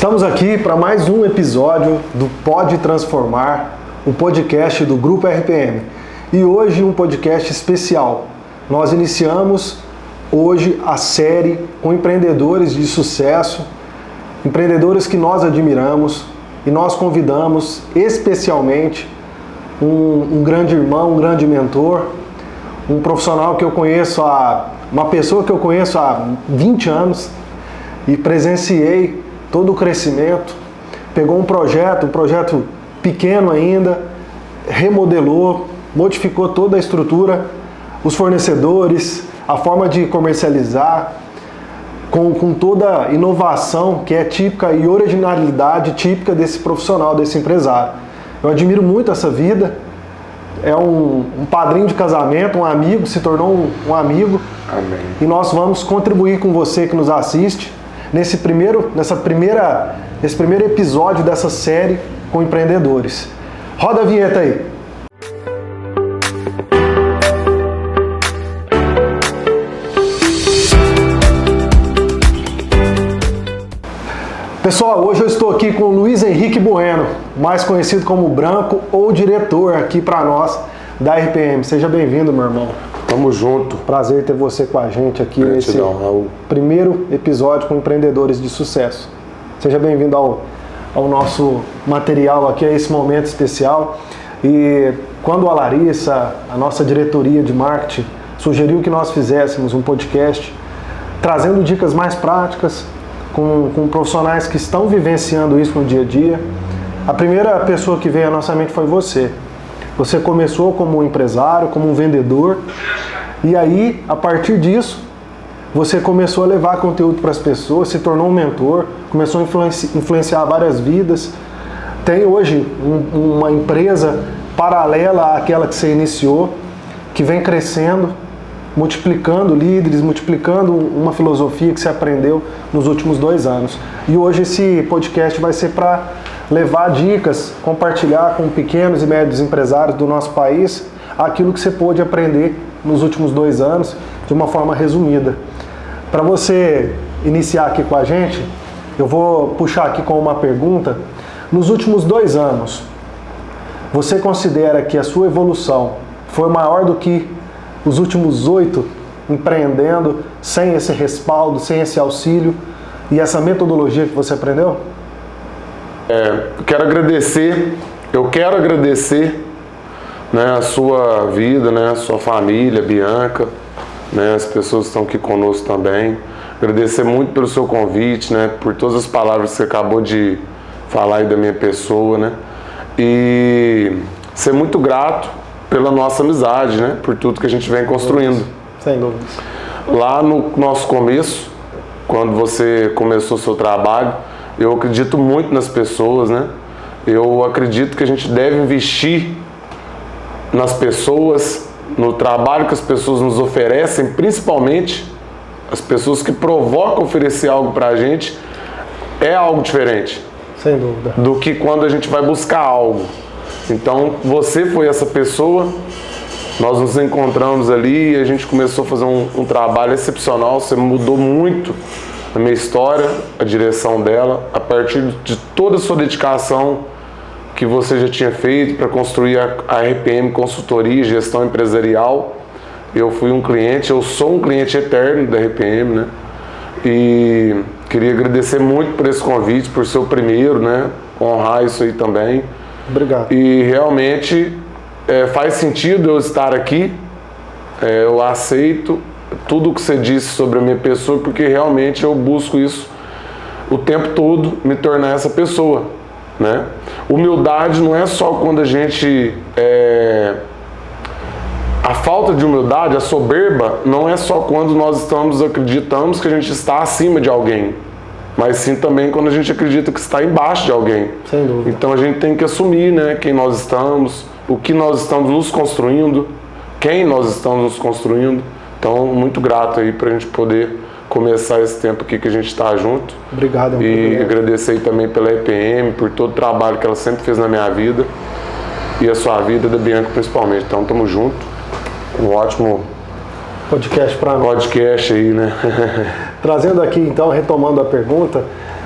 Estamos aqui para mais um episódio do Pode Transformar, o podcast do Grupo RPM. E hoje um podcast especial. Nós iniciamos hoje a série com empreendedores de sucesso, empreendedores que nós admiramos, e nós convidamos especialmente um grande irmão, um grande mentor, um profissional que eu conheço uma pessoa que eu conheço há 20 anos e presenciei todo o crescimento. Pegou um projeto pequeno ainda, remodelou, modificou toda a estrutura, os fornecedores, a forma de comercializar, com toda a inovação que é típica e originalidade típica desse profissional, desse empresário. Eu admiro muito essa vida. É um padrinho de casamento, um amigo, se tornou um amigo. Amém. E nós vamos contribuir com você que nos assiste nesse primeiro episódio dessa série com empreendedores. Roda a vinheta aí. Pessoal, hoje eu estou aqui com o Luiz Henrique Bueno, mais conhecido como Branco ou diretor aqui para nós da RPM. Seja bem-vindo, meu irmão. Tamo junto. Prazer ter você com a gente aqui nesse primeiro episódio com empreendedores de sucesso. Seja bem-vindo ao nosso material aqui, a esse momento especial. E quando a Larissa, a nossa diretoria de marketing, sugeriu que nós fizéssemos um podcast trazendo dicas mais práticas, com profissionais que estão vivenciando isso no dia a dia, a primeira pessoa que veio à nossa mente foi você. Você começou como um empresário, como um vendedor, e aí, a partir disso, você começou a levar conteúdo para as pessoas, se tornou um mentor, começou a influenciar várias vidas. Tem hoje uma empresa paralela àquela que você iniciou, que vem crescendo, multiplicando líderes, multiplicando uma filosofia que você aprendeu nos últimos 2 anos. E hoje esse podcast vai ser para levar dicas, compartilhar com pequenos e médios empresários do nosso país aquilo que você pôde aprender nos últimos 2 anos de uma forma resumida. Para você iniciar aqui com a gente, eu vou puxar aqui com uma pergunta. Nos últimos 2 anos, você considera que a sua evolução foi maior do que os últimos 8 empreendendo sem esse respaldo, sem esse auxílio e essa metodologia que você aprendeu? Eu quero agradecer, né, a sua vida, né, a sua família, Bianca, né, as pessoas que estão aqui conosco também. Agradecer muito pelo seu convite, né, por todas as palavras que você acabou de falar aí da minha pessoa, né, e ser muito grato pela nossa amizade, né, por tudo que a gente vem construindo. Sem dúvidas. Lá no nosso começo, quando você começou o seu trabalho, eu acredito muito nas pessoas, né? Eu acredito que a gente deve investir nas pessoas, no trabalho que as pessoas nos oferecem, principalmente as pessoas que provocam oferecer algo pra gente, é algo diferente. Sem dúvida. Do que quando a gente vai buscar algo. Então, você foi essa pessoa, nós nos encontramos ali e a gente começou a fazer um trabalho excepcional. Você mudou muito a minha história, a direção dela, a partir de toda a sua dedicação que você já tinha feito para construir a RPM Consultoria e Gestão Empresarial. Eu fui um cliente, eu sou um cliente eterno da RPM, né? E queria agradecer muito por esse convite, por ser o primeiro, né? Honrar isso aí também. Obrigado. E realmente faz sentido eu estar aqui, eu aceito tudo o que você disse sobre a minha pessoa, porque realmente eu busco isso o tempo todo, me tornar essa pessoa, né? Humildade não é só quando a gente... A falta de humildade, a soberba, não é só quando nós acreditamos que a gente está acima de alguém, mas sim também quando a gente acredita que está embaixo de alguém. Sem dúvida. Então a gente tem que assumir, né, quem nós estamos, o que nós estamos nos construindo, quem nós estamos nos construindo. Então, muito grato aí pra gente poder começar esse tempo aqui que a gente está junto. Obrigado. E agradecer também pela RPM, por todo o trabalho que ela sempre fez na minha vida e a sua vida, da Bianca principalmente. Então, tamo junto. Um ótimo podcast para nós. Podcast aí, né? Trazendo aqui, então, retomando a pergunta,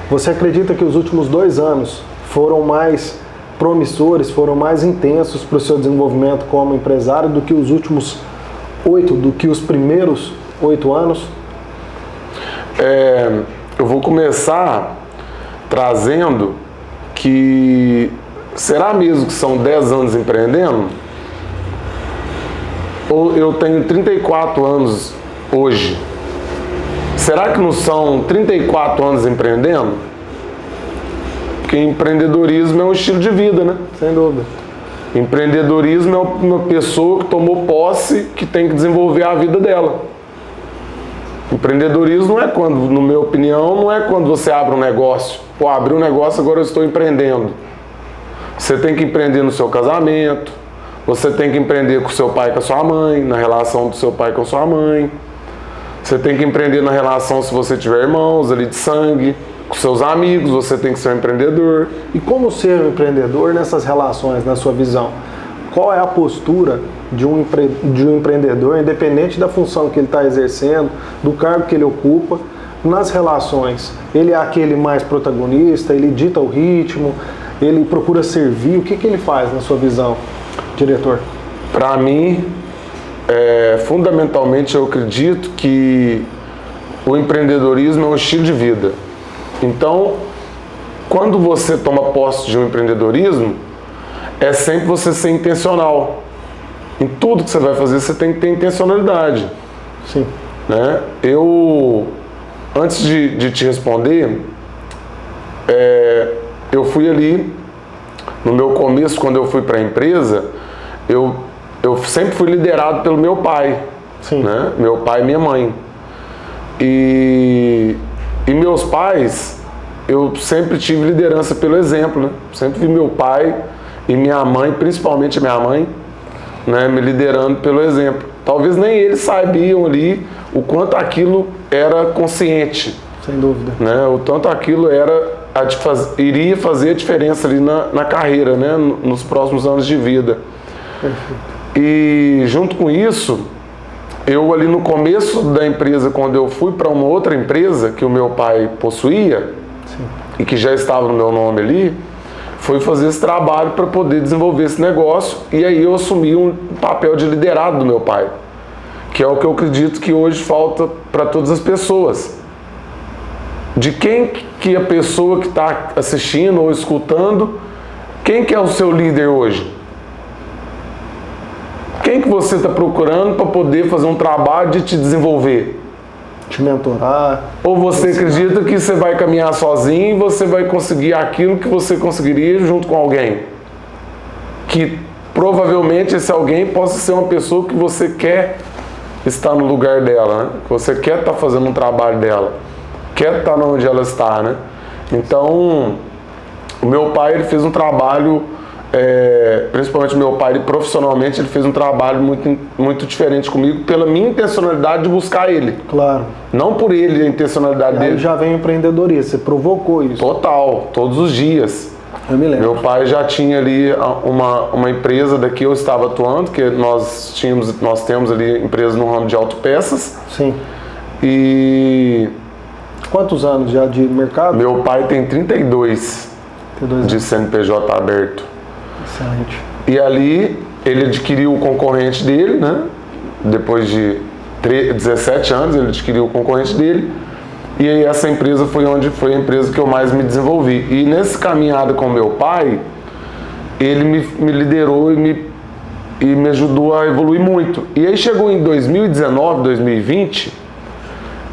Você acredita que os últimos 2 anos foram mais promissores, foram mais intensos para o seu desenvolvimento como empresário do que os últimos 8, do que os primeiros 8 anos? Eu vou começar trazendo que será mesmo que são 10 anos empreendendo? Ou eu tenho 34 anos hoje? Será que não são 34 anos empreendendo? Porque empreendedorismo é um estilo de vida, né? Sem dúvida. Empreendedorismo é uma pessoa que tomou posse, que tem que desenvolver a vida dela. Empreendedorismo não é quando, na minha opinião, não é quando você abre um negócio. Pô, abri um negócio, agora eu estou empreendendo. Você tem que empreender no seu casamento, você tem que empreender com seu pai e com a sua mãe, na relação do seu pai com a sua mãe. Você tem que empreender na relação, se você tiver irmãos ali de sangue, com seus amigos, você tem que ser um empreendedor. E como ser um empreendedor nessas relações, na sua visão? Qual é a postura de um empreendedor, independente da função que ele está exercendo, do cargo que ele ocupa, nas relações? Ele é aquele mais protagonista, ele dita o ritmo, ele procura servir. O que ele faz na sua visão, diretor? Para mim, fundamentalmente eu acredito que o empreendedorismo é um estilo de vida. Então, quando você toma posse de um empreendedorismo, é sempre você ser intencional. Em tudo que você vai fazer, você tem que ter intencionalidade. Sim. Né? Antes de te responder, eu fui ali, no meu começo, quando eu fui para a empresa, eu sempre fui liderado pelo meu pai. Sim. Né? Meu pai e minha mãe. E meus pais, eu sempre tive liderança pelo exemplo, né? Sempre vi meu pai e minha mãe, principalmente minha mãe, né, me liderando pelo exemplo. Talvez nem eles sabiam ali o quanto aquilo era consciente. Sem dúvida. Né? O tanto aquilo iria fazer a diferença ali na carreira, né? Nos próximos anos de vida. Perfeito. E junto com isso, eu ali no começo da empresa, quando eu fui para uma outra empresa que o meu pai possuía, sim, e que já estava no meu nome ali, foi fazer esse trabalho para poder desenvolver esse negócio, e aí eu assumi um papel de liderado do meu pai, que é o que eu acredito que hoje falta para todas as pessoas. De quem que a pessoa que está assistindo ou escutando, quem que é o seu líder hoje? Quem que você está procurando para poder fazer um trabalho de te desenvolver? Te mentorar. Ou você acredita que você vai caminhar sozinho e você vai conseguir aquilo que você conseguiria junto com alguém? Que provavelmente esse alguém possa ser uma pessoa que você quer estar no lugar dela, né? Que você quer estar fazendo um trabalho dela, quer estar onde ela está, né? Então, o meu pai, ele fez um trabalho, principalmente meu pai, ele, profissionalmente, ele fez um trabalho muito, muito diferente comigo pela minha intencionalidade de buscar ele. Claro. Não por ele, a intencionalidade dele. Aí já vem o empreendedorismo, você provocou isso. Total, todos os dias. Eu me lembro. Meu pai já tinha ali uma empresa daqui, eu estava atuando, que nós temos ali empresa no ramo de autopeças. Sim. E... Quantos anos já de mercado? Meu pai tem 32 de CNPJ aberto. Excelente. E ali ele adquiriu o concorrente dele, né? Depois de 17 anos ele adquiriu o concorrente dele. E aí essa empresa foi a empresa que eu mais me desenvolvi. E nessa caminhada com meu pai, ele me liderou e me ajudou a evoluir muito. E aí chegou em 2019, 2020,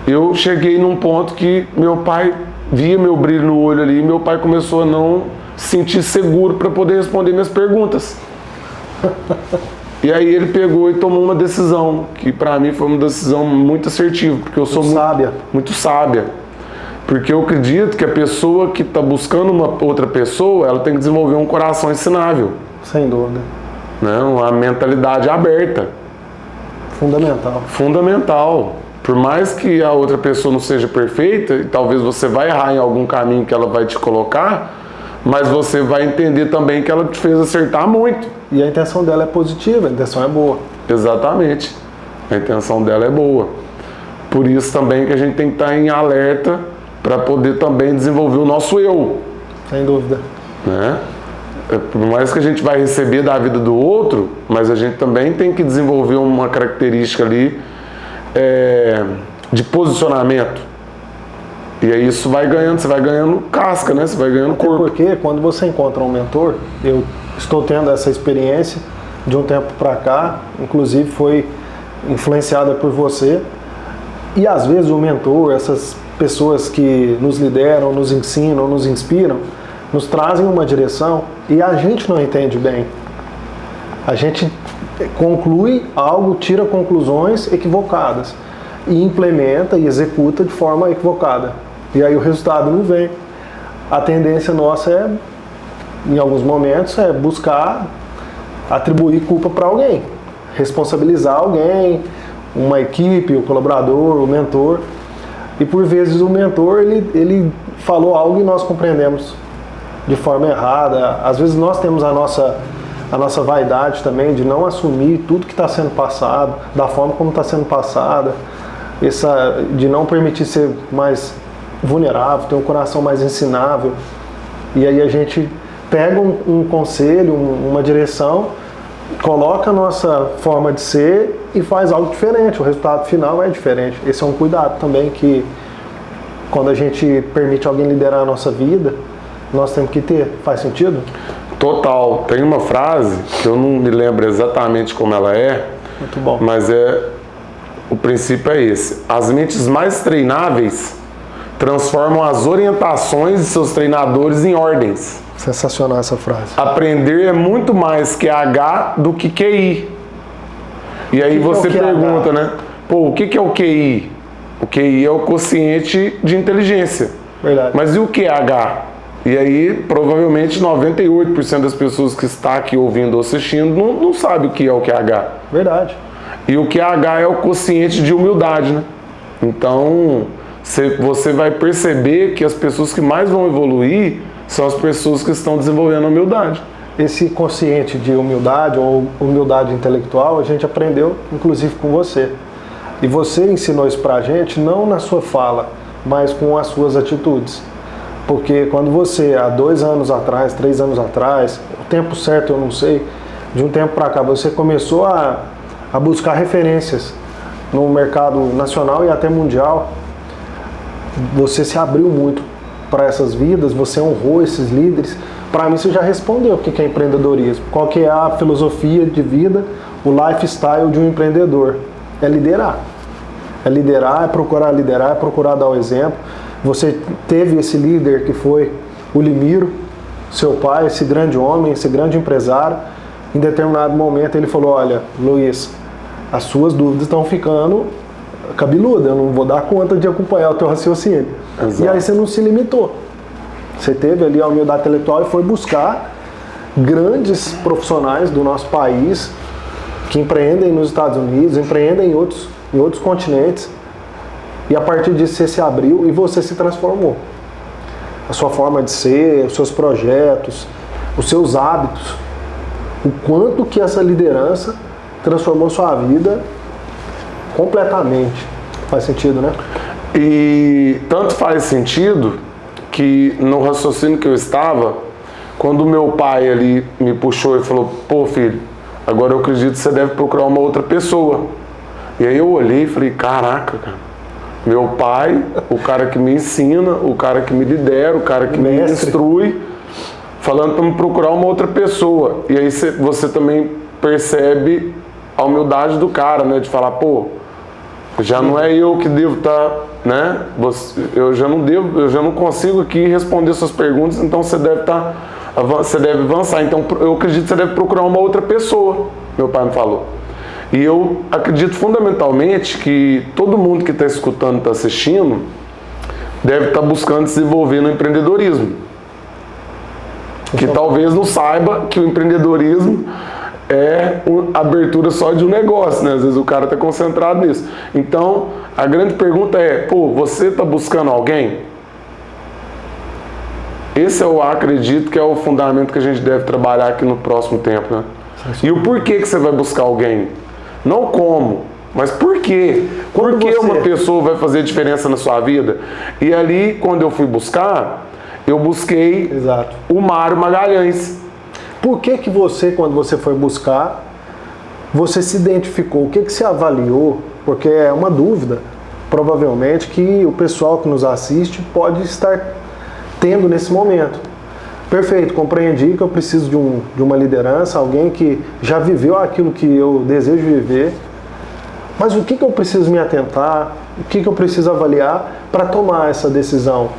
eu cheguei num ponto que meu pai via meu brilho no olho ali e meu pai começou a não se sentir seguro para poder responder minhas perguntas. E aí ele pegou e tomou uma decisão, que para mim foi uma decisão muito assertiva, porque eu sou muito sábia. Porque eu acredito que a pessoa que está buscando uma outra pessoa, ela tem que desenvolver um coração ensinável. Sem dúvida. Né? Uma mentalidade aberta. Fundamental. Fundamental. Por mais que a outra pessoa não seja perfeita, e talvez você vai errar em algum caminho que ela vai te colocar, mas você vai entender também que ela te fez acertar muito. E a intenção dela é positiva, a intenção é boa. Exatamente. A intenção dela é boa. Por isso também que a gente tem que estar em alerta para poder também desenvolver o nosso eu. Sem dúvida. Né? Por mais que a gente vai receber da vida do outro, mas a gente também tem que desenvolver uma característica ali de posicionamento. E aí isso vai ganhando, você vai ganhando casca, né? Você vai ganhando corpo. Porque quando você encontra um mentor, eu estou tendo essa experiência de um tempo para cá, inclusive foi influenciada por você. E às vezes o mentor, essas pessoas que nos lideram, nos ensinam, nos inspiram, nos trazem uma direção e a gente não entende bem. A gente conclui algo, tira conclusões equivocadas e implementa e executa de forma equivocada. E aí o resultado não vem. A tendência nossa em alguns momentos, buscar atribuir culpa para alguém, responsabilizar alguém, uma equipe, o colaborador, o mentor. E por vezes o mentor, ele falou algo e nós compreendemos de forma errada. Às vezes nós temos a nossa vaidade também de não assumir tudo que está sendo passado, da forma como está sendo passada, de não permitir ser mais vulnerável, ter um coração mais ensinável. E aí a gente pega um conselho, uma direção, coloca a nossa forma de ser e faz algo diferente. O resultado final é diferente. Esse é um cuidado também que, quando a gente permite alguém liderar a nossa vida, nós temos que ter. Faz sentido? Total. Tem uma frase que eu não me lembro exatamente como ela é. Muito bom. Mas o princípio é esse. As mentes mais treináveis transformam as orientações de seus treinadores em ordens. Sensacional essa frase. Aprender é muito mais QH do que QI. E aí você pergunta, né? Pô, o que é o QI? O QI é o quociente de inteligência. Verdade. Mas e o QH? E aí, provavelmente, 98% das pessoas que estão aqui ouvindo ou assistindo não sabe o que é o QH. Verdade. E o QH é o quociente de humildade, né? Então, você vai perceber que as pessoas que mais vão evoluir são as pessoas que estão desenvolvendo a humildade. Esse consciente de humildade ou humildade intelectual a gente aprendeu inclusive com você. E você ensinou isso pra gente não na sua fala, mas com as suas atitudes. Porque quando você, há 2 anos atrás, 3 anos atrás, o tempo certo eu não sei, de um tempo pra cá, você começou a buscar referências no mercado nacional e até mundial, você se abriu muito para essas vidas, você honrou esses líderes. Para mim você já respondeu o que é empreendedorismo. Qual que é a filosofia de vida, o lifestyle de um empreendedor? É liderar. É liderar, é procurar dar o exemplo. Você teve esse líder que foi o Limiro, seu pai, esse grande homem, esse grande empresário. Em determinado momento ele falou: olha, Luiz, as suas dúvidas estão ficando cabeludas, eu não vou dar conta de acompanhar o teu raciocínio. Exato. E aí você não se limitou. Você teve ali a humildade intelectual e foi buscar grandes profissionais do nosso país que empreendem nos Estados Unidos, empreendem em outros continentes. E a partir disso você se abriu e você se transformou. A sua forma de ser, os seus projetos, os seus hábitos. O quanto que essa liderança transformou sua vida completamente. Faz sentido, né? E tanto faz sentido que no raciocínio que eu estava, quando o meu pai ali me puxou e falou: pô, filho, agora eu acredito que você deve procurar uma outra pessoa. E aí eu olhei e falei: caraca, cara, meu pai, o cara que me ensina, o cara que me lidera, o cara que me instrui, falando para me procurar uma outra pessoa. E aí você também percebe a humildade do cara, né? De falar: pô, já não é eu que devo estar, né? Eu já não consigo aqui responder suas perguntas, então você deve avançar. Então eu acredito que você deve procurar uma outra pessoa, meu pai me falou. E eu acredito fundamentalmente que todo mundo que está escutando, está assistindo, deve estar buscando desenvolver no empreendedorismo. Que talvez não saiba que o empreendedorismo é a abertura só de um negócio, né? Às vezes o cara está concentrado nisso. Então, a grande pergunta é: pô, você está buscando alguém? Esse eu acredito que é o fundamento que a gente deve trabalhar aqui no próximo tempo, né? E o porquê que você vai buscar alguém? Não como, Mas por quê? Por que uma pessoa vai fazer diferença na sua vida? E ali, quando eu fui buscar, eu busquei o Mário Magalhães. Por que que você, quando você foi buscar, você se identificou? O que que você avaliou? Porque é uma dúvida, provavelmente, que o pessoal que nos assiste pode estar tendo nesse momento. Perfeito, compreendi que eu preciso de uma liderança, alguém que já viveu aquilo que eu desejo viver. Mas o que que eu preciso me atentar? O que que eu preciso avaliar para tomar essa decisão?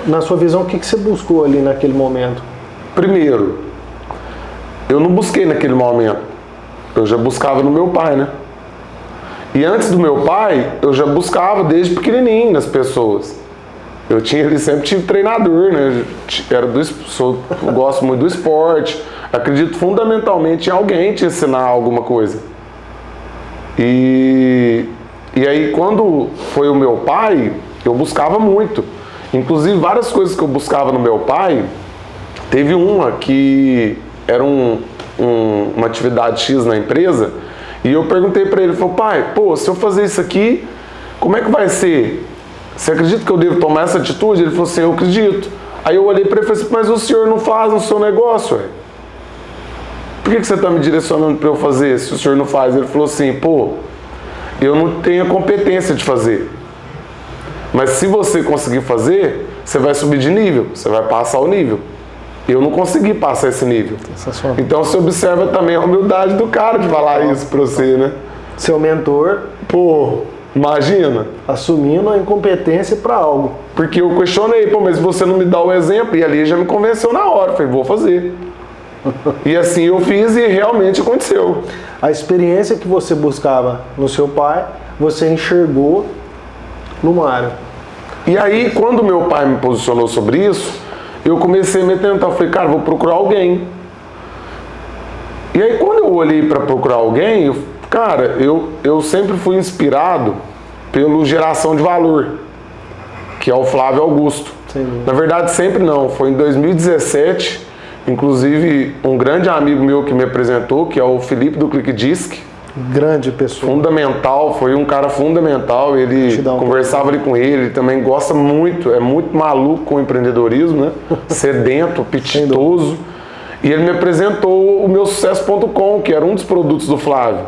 Na sua visão, o que que você buscou ali naquele momento? Primeiro, eu não busquei naquele momento. Eu já buscava no meu pai, né? E antes do meu pai, eu já buscava desde pequenininho nas pessoas. Sempre tive treinador, né? Eu gosto muito do esporte. Acredito fundamentalmente em alguém te ensinar alguma coisa. E aí, quando foi o meu pai, eu buscava muito. Inclusive, várias coisas que eu buscava no meu pai, teve uma que era uma atividade X na empresa, e eu perguntei para ele, falei, pai, se eu fazer isso aqui, como é que vai ser? Você acredita que eu devo tomar essa atitude? Ele falou assim, eu acredito. Aí eu olhei para ele e falei assim, mas o senhor não faz no seu negócio, ué? Por que você está me direcionando para eu fazer se o senhor não faz? Ele falou assim, eu não tenho a competência de fazer. Mas se você conseguir fazer, você vai subir de nível, você vai passar o nível. Eu não consegui passar esse nível. Então você observa também a humildade do cara de falar isso para você, né? Seu mentor, imagina. Assumindo a incompetência para algo. Porque eu questionei, mas se você não me dá o exemplo, e ali já me convenceu na hora, falei, vou fazer. E assim eu fiz e realmente aconteceu. A experiência que você buscava no seu pai, você enxergou no Mário. E aí, quando meu pai me posicionou sobre isso, eu comecei a me tentar. Falei, cara, vou procurar alguém. E aí, quando eu olhei para procurar alguém, eu sempre fui inspirado pelo Geração de Valor, que é o Flávio Augusto. Sim. Na verdade, sempre não. Foi em 2017, inclusive um grande amigo meu que me apresentou, que é o Felipe do Clique Disc. Grande pessoa. Fundamental, foi um cara fundamental. Ele conversava ali com ele também gosta muito, é muito maluco com o empreendedorismo, né? Sedento, apetitoso. E ele me apresentou o meu sucesso.com, que era um dos produtos do Flávio.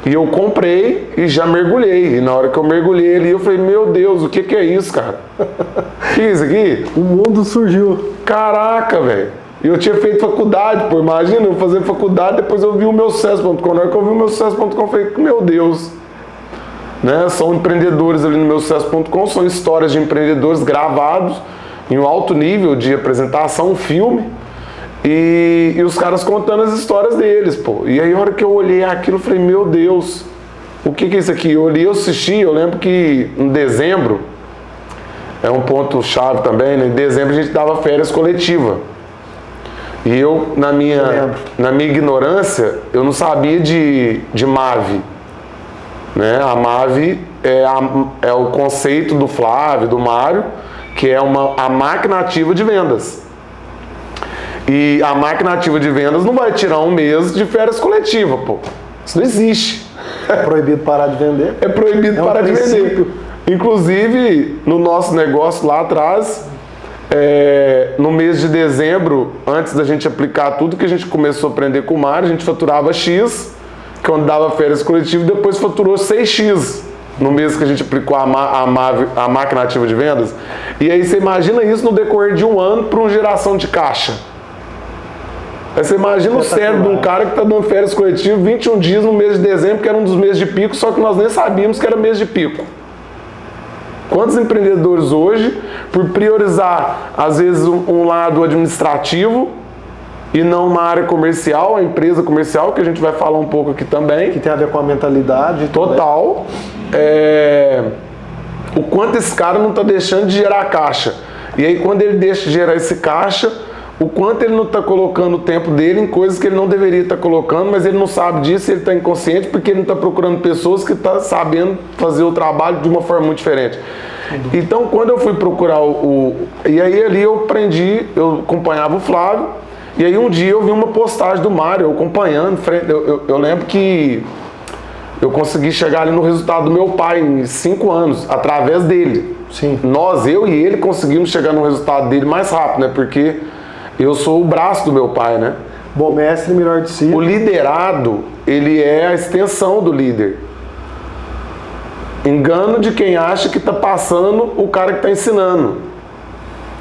E eu comprei e já mergulhei. E na hora que eu mergulhei ali, eu falei, meu Deus, o que é isso, cara? O que é isso aqui? O mundo surgiu. Caraca, velho. E eu tinha feito faculdade, imagina, eu fazer faculdade, depois eu vi o meu sucesso.com. Na hora que eu vi o meu sucesso.com, eu falei, meu Deus. Né? São empreendedores ali no meu sucesso.com, são histórias de empreendedores gravados em um alto nível de apresentação, um filme. E os caras contando as histórias deles, E aí, a hora que eu olhei aquilo, eu falei, meu Deus, o que é isso aqui? Eu olhei, eu assisti, eu lembro que em dezembro, é um ponto chave também, né? Em dezembro a gente dava férias coletiva. E eu, na minha ignorância, eu não sabia de MAV. Né? A MAV é o conceito do Flávio, do Mário, que é a máquina ativa de vendas. E a máquina ativa de vendas não vai tirar um mês de férias coletiva, Isso não existe. É proibido parar de vender? É proibido parar de vender. Inclusive, no nosso negócio lá atrás, no mês de dezembro, antes da gente aplicar tudo que a gente começou a aprender com o Mário, a gente faturava X, quando dava férias coletivas, depois faturou 6X no mês que a gente aplicou a máquina ativa de vendas. E aí você imagina isso no decorrer de um ano para uma geração de caixa. Aí você imagina o cérebro de um cara que está dando férias coletivas 21 dias no mês de dezembro, que era um dos meses de pico, só que nós nem sabíamos que era mês de pico. Quantos empreendedores hoje, por priorizar, às vezes, um lado administrativo e não uma área comercial, a empresa comercial, que a gente vai falar um pouco aqui também. Que tem a ver com a mentalidade. Total. O quanto esse cara não está deixando de gerar caixa. E aí, quando ele deixa de gerar esse caixa, o quanto ele não está colocando o tempo dele em coisas que ele não deveria estar colocando, mas ele não sabe disso, ele está inconsciente porque ele não está procurando pessoas que estão sabendo fazer o trabalho de uma forma muito diferente. Então, quando eu fui procurar e aí ali eu aprendi, eu acompanhava o Flávio, e aí um dia eu vi uma postagem do Mário, eu acompanhando, eu lembro que eu consegui chegar ali no resultado do meu pai em 5 anos, através dele. Sim. Eu e ele conseguimos chegar no resultado dele mais rápido, né? Porque eu sou o braço do meu pai, né? Bom mestre, melhor discípulo. O liderado, ele é a extensão do líder. Engano de quem acha que está passando o cara que está ensinando.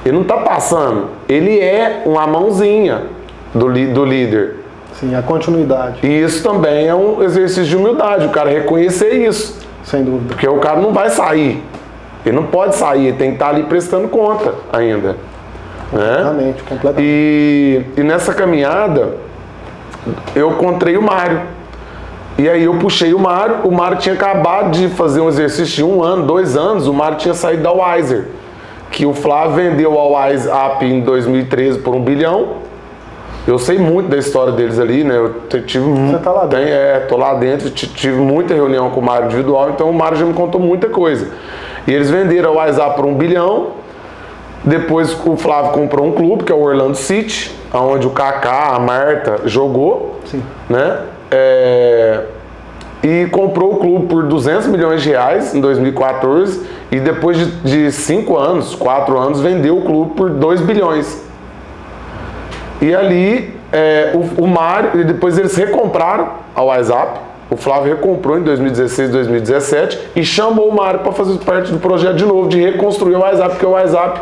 Ele não está passando. Ele é uma mãozinha do líder. Sim, a continuidade. E isso também é um exercício de humildade, o cara reconhecer isso. Sem dúvida. Porque o cara não vai sair. Ele não pode sair, ele tem que estar ali prestando conta ainda. Completamente, completamente. E nessa caminhada, eu encontrei o Mário. E aí eu puxei o Mário tinha acabado de fazer um exercício de 1 ano, 2 anos, o Mário tinha saído da Wiser, que o Flávio vendeu a WiseUp em 2013 por 1 bilhão. Eu sei muito da história deles ali, né? Você tá lá dentro? Tô lá dentro, tive muita reunião com o Mário individual, então o Mário já me contou muita coisa. E eles venderam a WiseUp por 1 bilhão. Depois o Flávio comprou um clube, que é o Orlando City, onde o Kaká, a Marta jogou. Sim. Né? E comprou o clube por 200 milhões de reais em 2014 e depois de 5 anos, 4 anos, vendeu o clube por 2 bilhões. E ali o Mário, e depois eles recompraram a WiseUp, o Flávio recomprou em 2016, 2017 e chamou o Mário para fazer parte do projeto de novo, de reconstruir a WiseUp, porque a WiseUp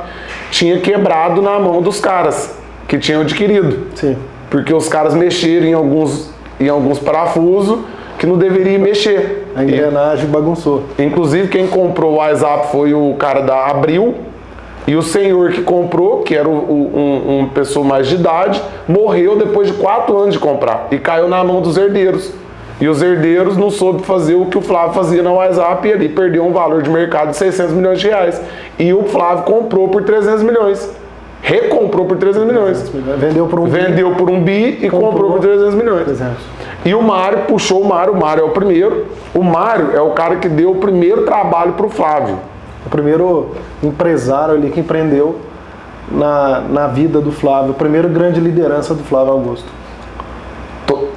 tinha quebrado na mão dos caras que tinham adquirido. Sim. Porque os caras mexeram em alguns parafusos que não deveriam mexer. A engrenagem bagunçou. Inclusive, quem comprou o WhatsApp foi o cara da Abril, e o senhor que comprou, que era uma pessoa mais de idade, morreu depois de 4 anos de comprar e caiu na mão dos herdeiros. E os herdeiros não soube fazer o que o Flávio fazia na WhatsApp e ali perdeu um valor de mercado de 600 milhões de reais. E o Flávio comprou por 300 milhões. Recomprou por 300 milhões. Vendeu por 1 bi. Vendeu por 1 bi e comprou por 300 milhões. 300. E o Mário puxou o Mário é o primeiro. O Mário é o cara que deu o primeiro trabalho para o Flávio. O primeiro empresário ali que empreendeu na vida do Flávio. A primeira grande liderança do Flávio Augusto.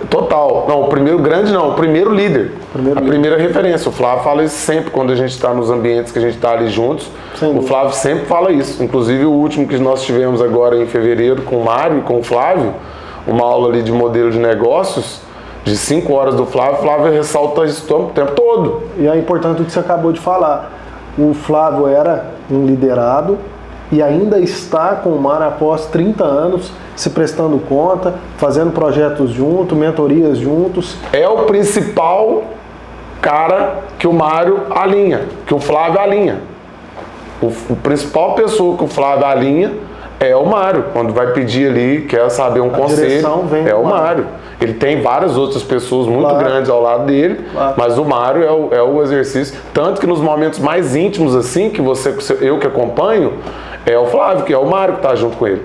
Total. Não, o primeiro grande não, o primeiro líder. Primeira referência. O Flávio fala isso sempre quando a gente está nos ambientes que a gente está ali juntos. O Flávio sempre fala isso. Inclusive o último que nós tivemos agora em fevereiro com o Mário e com o Flávio, uma aula ali de modelo de negócios, de 5 horas do Flávio. O Flávio ressalta isso o tempo todo. E é importante o que você acabou de falar. O Flávio era um liderado e ainda está com o Mário após 30 anos, se prestando conta, fazendo projetos juntos, mentorias juntos. É o principal cara que o Mário alinha, que o Flávio alinha. O principal pessoa que o Flávio alinha é o Mário. Quando vai pedir ali, quer saber um conselho, é o Mário. Ele tem várias outras pessoas muito grandes ao lado dele, mas o Mário é o exercício. Tanto que nos momentos mais íntimos assim, que eu que acompanho, é o Flávio, que é o Mário que está junto com ele.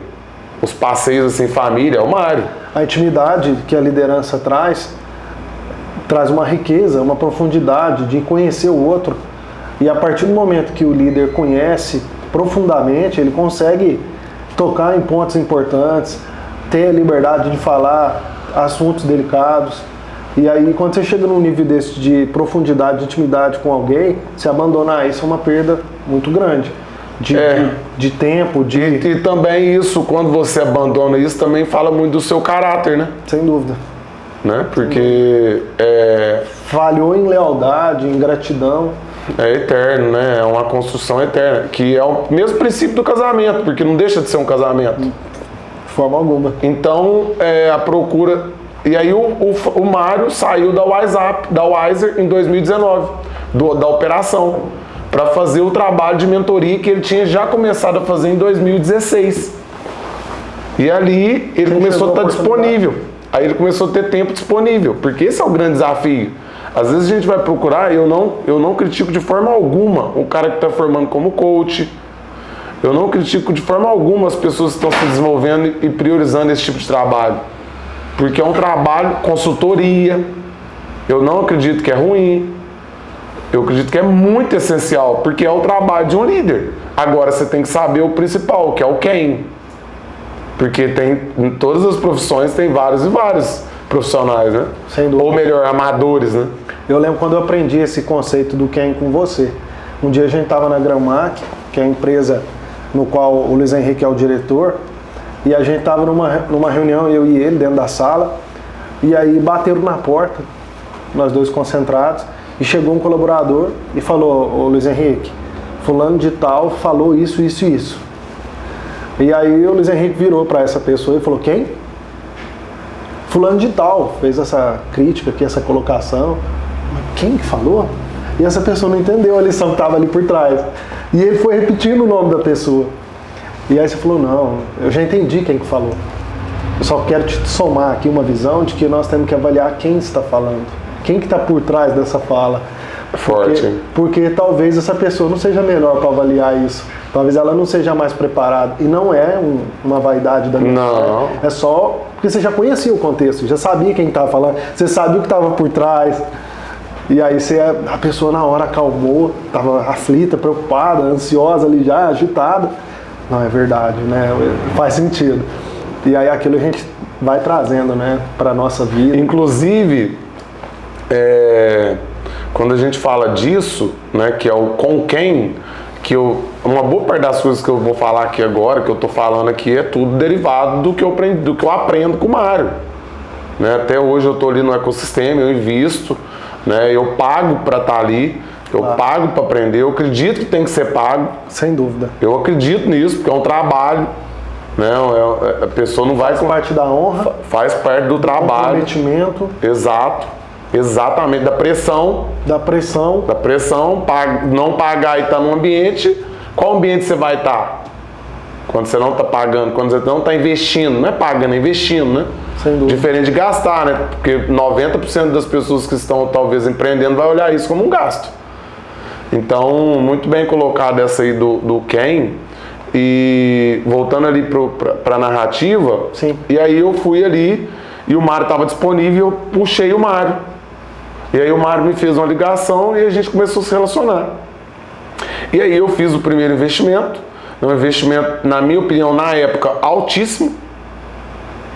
Os passeios assim, família, é o Mário. A intimidade que a liderança traz uma riqueza, uma profundidade de conhecer o outro. E a partir do momento que o líder conhece profundamente, ele consegue tocar em pontos importantes, ter a liberdade de falar assuntos delicados. E aí, quando você chega num nível desse de profundidade, de intimidade com alguém, se abandonar isso é uma perda muito grande. De tempo, E também isso, quando você abandona isso, também fala muito do seu caráter, né? Sem dúvida. Né? Porque falhou em lealdade, em gratidão. É eterno, né? É uma construção eterna, que é o mesmo princípio do casamento, porque não deixa de ser um casamento. De forma alguma. Então, a procura... E aí o Mário saiu da Wiser em 2019, da operação, para fazer o trabalho de mentoria que ele tinha já começado a fazer em 2016. E ali ele começou a estar disponível. Aí ele começou a ter tempo disponível, porque esse é o grande desafio. Às vezes a gente vai procurar, eu não critico de forma alguma o cara que está formando como coach. Eu não critico de forma alguma as pessoas que estão se desenvolvendo e priorizando esse tipo de trabalho. Porque é um trabalho, consultoria. Eu não acredito que é ruim. Eu acredito que é muito essencial, porque é o trabalho de um líder. Agora você tem que saber o principal, que é o quem. Porque em todas as profissões tem vários e vários profissionais, né? Sem dúvida. Ou melhor, amadores, né? Eu lembro quando eu aprendi esse conceito do quem com você. Um dia a gente estava na Gramac, que é a empresa no qual o Luiz Henrique é o diretor, e a gente estava numa reunião, eu e ele, dentro da sala, e aí bateram na porta, nós dois concentrados, e chegou um colaborador e falou: ô Luiz Henrique, fulano de tal falou isso, isso e isso. E aí o Luiz Henrique virou para essa pessoa e falou: quem? Fulano de tal fez essa crítica aqui, essa colocação. Mas quem que falou? E essa pessoa não entendeu a lição que estava ali por trás. E ele foi repetindo o nome da pessoa. E aí você falou: não, eu já entendi quem que falou. Eu só quero te somar aqui uma visão de que nós temos que avaliar quem está falando. Quem que está por trás dessa fala. Forte. Porque talvez essa pessoa não seja melhor para avaliar isso. Talvez ela não seja mais preparada. E não é uma vaidade da minha parte. É só porque você já conhecia o contexto, já sabia quem estava falando, você sabia o que estava por trás. E aí a pessoa na hora acalmou, estava aflita, preocupada, ansiosa ali já, agitada. Não, é verdade, né? Faz sentido. E aí aquilo a gente vai trazendo, né, para a nossa vida. Inclusive, quando a gente fala disso, né, que é o com quem, uma boa parte das coisas que eu vou falar aqui agora, que eu tô falando aqui, é tudo derivado do que eu aprendo com o Mário. Né? Até hoje eu tô ali no ecossistema, eu invisto, né? Eu pago para estar ali, eu pago para aprender, eu acredito que tem que ser pago. Sem dúvida. Eu acredito nisso, porque é um trabalho. Né? A pessoa não vai... Faz parte da honra. Faz parte do trabalho. Comprometimento. Exato. Exatamente, da pressão. Da pressão. Não pagar e estar num ambiente. Qual ambiente você vai estar? Quando você não está pagando, quando você não está investindo. Não é pagando, é investindo, né? Sem dúvida. Diferente de gastar, né? Porque 90% das pessoas que estão talvez empreendendo vai olhar isso como um gasto. Então, muito bem colocado essa aí do quem. E voltando ali para a narrativa. Sim. E aí eu fui ali e o Mário estava disponível, eu puxei o Mário. E aí o Mário me fez uma ligação e a gente começou a se relacionar. E aí eu fiz o primeiro investimento, um investimento, na minha opinião, na época, altíssimo,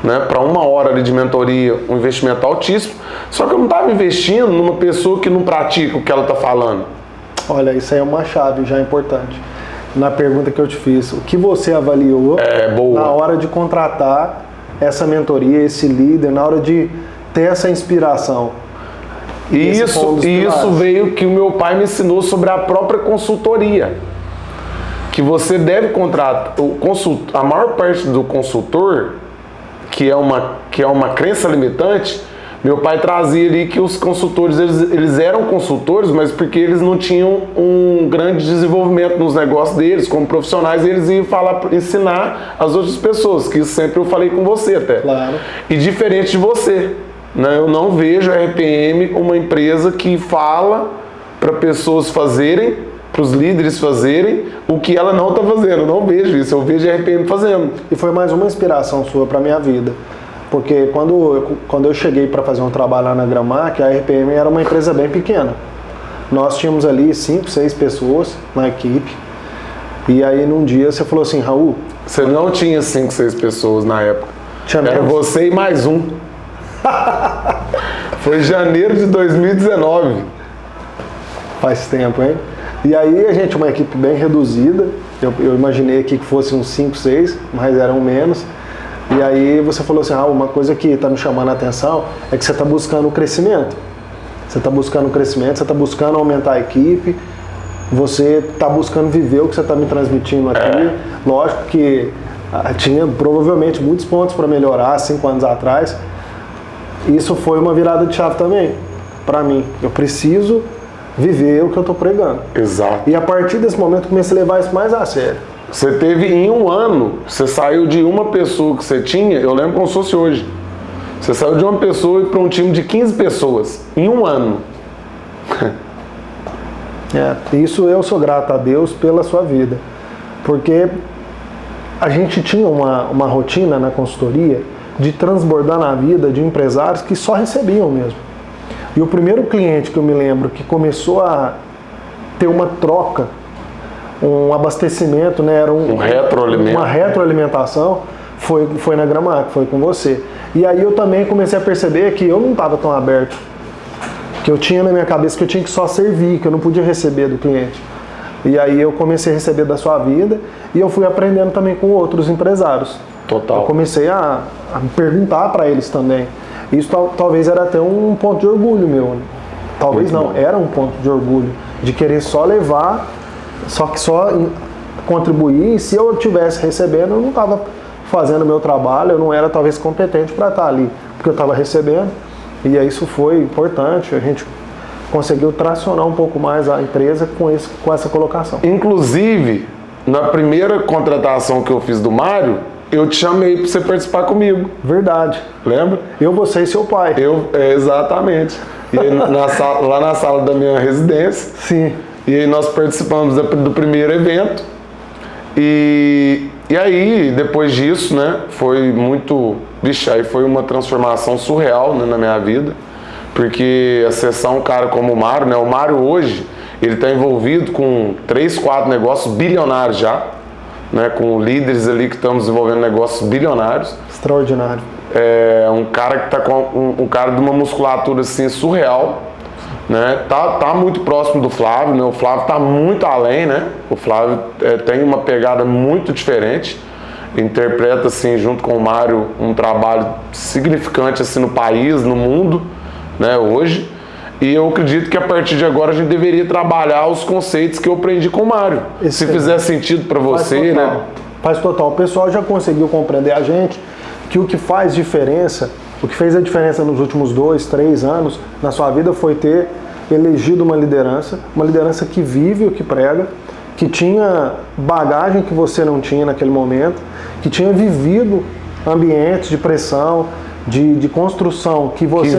né? Para 1 hora ali de mentoria, um investimento altíssimo. Só que eu não estava investindo numa pessoa que não pratica o que ela está falando. Olha, isso aí é uma chave já importante. Na pergunta que eu te fiz, o que você avaliou na hora de contratar essa mentoria, esse líder, na hora de ter essa inspiração? Isso veio que o meu pai me ensinou sobre a própria consultoria. Que você deve contratar a maior parte do consultor, que é uma crença limitante. Meu pai trazia ali que os consultores, eles eram consultores, mas porque eles não tinham um grande desenvolvimento nos negócios deles, como profissionais, eles iam ensinar as outras pessoas, que isso sempre eu falei com você até. Claro. E diferente de você, né? Eu não vejo a RPM uma empresa que fala para pessoas fazerem, para os líderes fazerem, o que ela não está fazendo. Eu não vejo isso, eu vejo a RPM fazendo. E foi mais uma inspiração sua para a minha vida. Porque quando eu cheguei para fazer um trabalho lá na Gramac, a RPM era uma empresa bem pequena. Nós tínhamos ali 5, 6 pessoas na equipe. E aí num dia você falou assim: Raul... Você não tinha 5, 6 pessoas na época. Era você e mais um. Foi janeiro de 2019. Faz tempo, hein? E aí a gente, uma equipe bem reduzida. Eu imaginei aqui que fosse uns 5, 6, mas eram menos. E aí você falou assim: uma coisa que está me chamando a atenção é que você está buscando o crescimento. Você está buscando o crescimento, você está buscando aumentar a equipe, você está buscando viver o que você está me transmitindo aqui. Lógico que tinha provavelmente muitos pontos para melhorar 5 anos atrás. Isso foi uma virada de chave também, para mim. Eu preciso viver o que eu estou pregando. Exato. E a partir desse momento eu comecei a levar isso mais a sério. Você teve em 1 ano, você saiu de uma pessoa que você tinha, eu lembro como se fosse hoje. Você saiu de uma pessoa para um time de 15 pessoas, em 1 ano. Isso eu sou grato a Deus pela sua vida. Porque a gente tinha uma rotina na consultoria de transbordar na vida de empresários que só recebiam mesmo. E o primeiro cliente que eu me lembro que começou a ter uma troca, um abastecimento, né, era uma retroalimentação, Foi na Gramac, foi com você. E aí eu também comecei a perceber que eu não estava tão aberto. Que eu tinha na minha cabeça que eu tinha que só servir, que eu não podia receber do cliente. E aí eu comecei a receber da sua vida e eu fui aprendendo também com outros empresários. Total. Eu comecei a perguntar para eles também. Isso talvez era até um ponto de orgulho meu. Talvez não, era um ponto de orgulho. De querer só levar, só contribuir. E se eu estivesse recebendo, eu não estava fazendo o meu trabalho, eu não era talvez competente para estar ali. Porque eu estava recebendo. E aí isso foi importante. A gente conseguiu tracionar um pouco mais a empresa com essa colocação. Inclusive, na primeira contratação que eu fiz do Mário, eu te chamei para você participar comigo. Verdade. Lembra? Eu, você e seu pai. Exatamente. E aí, lá na sala da minha residência. Sim. E aí nós participamos do primeiro evento. E aí, depois disso, né, foi muito... Vixe, aí foi uma transformação surreal, né, na minha vida. Porque acessar um cara como o Mário, né? O Mário hoje, ele está envolvido com 3, 4 negócios bilionários já, né? Com líderes ali que estamos desenvolvendo negócios bilionários. Extraordinário. É um cara que tá com um cara de uma musculatura assim surreal, né? Tá muito próximo do Flávio, né? O Flávio tá muito além, né? O Flávio tem uma pegada muito diferente. Interpreta assim junto com o Mário um trabalho significante assim no país, no mundo, né, hoje, e eu acredito que a partir de agora a gente deveria trabalhar os conceitos que eu aprendi com o Mário. Se fizer sentido para você, né? Faz total. O pessoal já conseguiu compreender a gente que o que faz diferença, o que fez a diferença nos últimos 2, 3 anos na sua vida foi ter elegido uma liderança que vive o que prega, que tinha bagagem que você não tinha naquele momento, que tinha vivido ambientes de pressão, de construção que você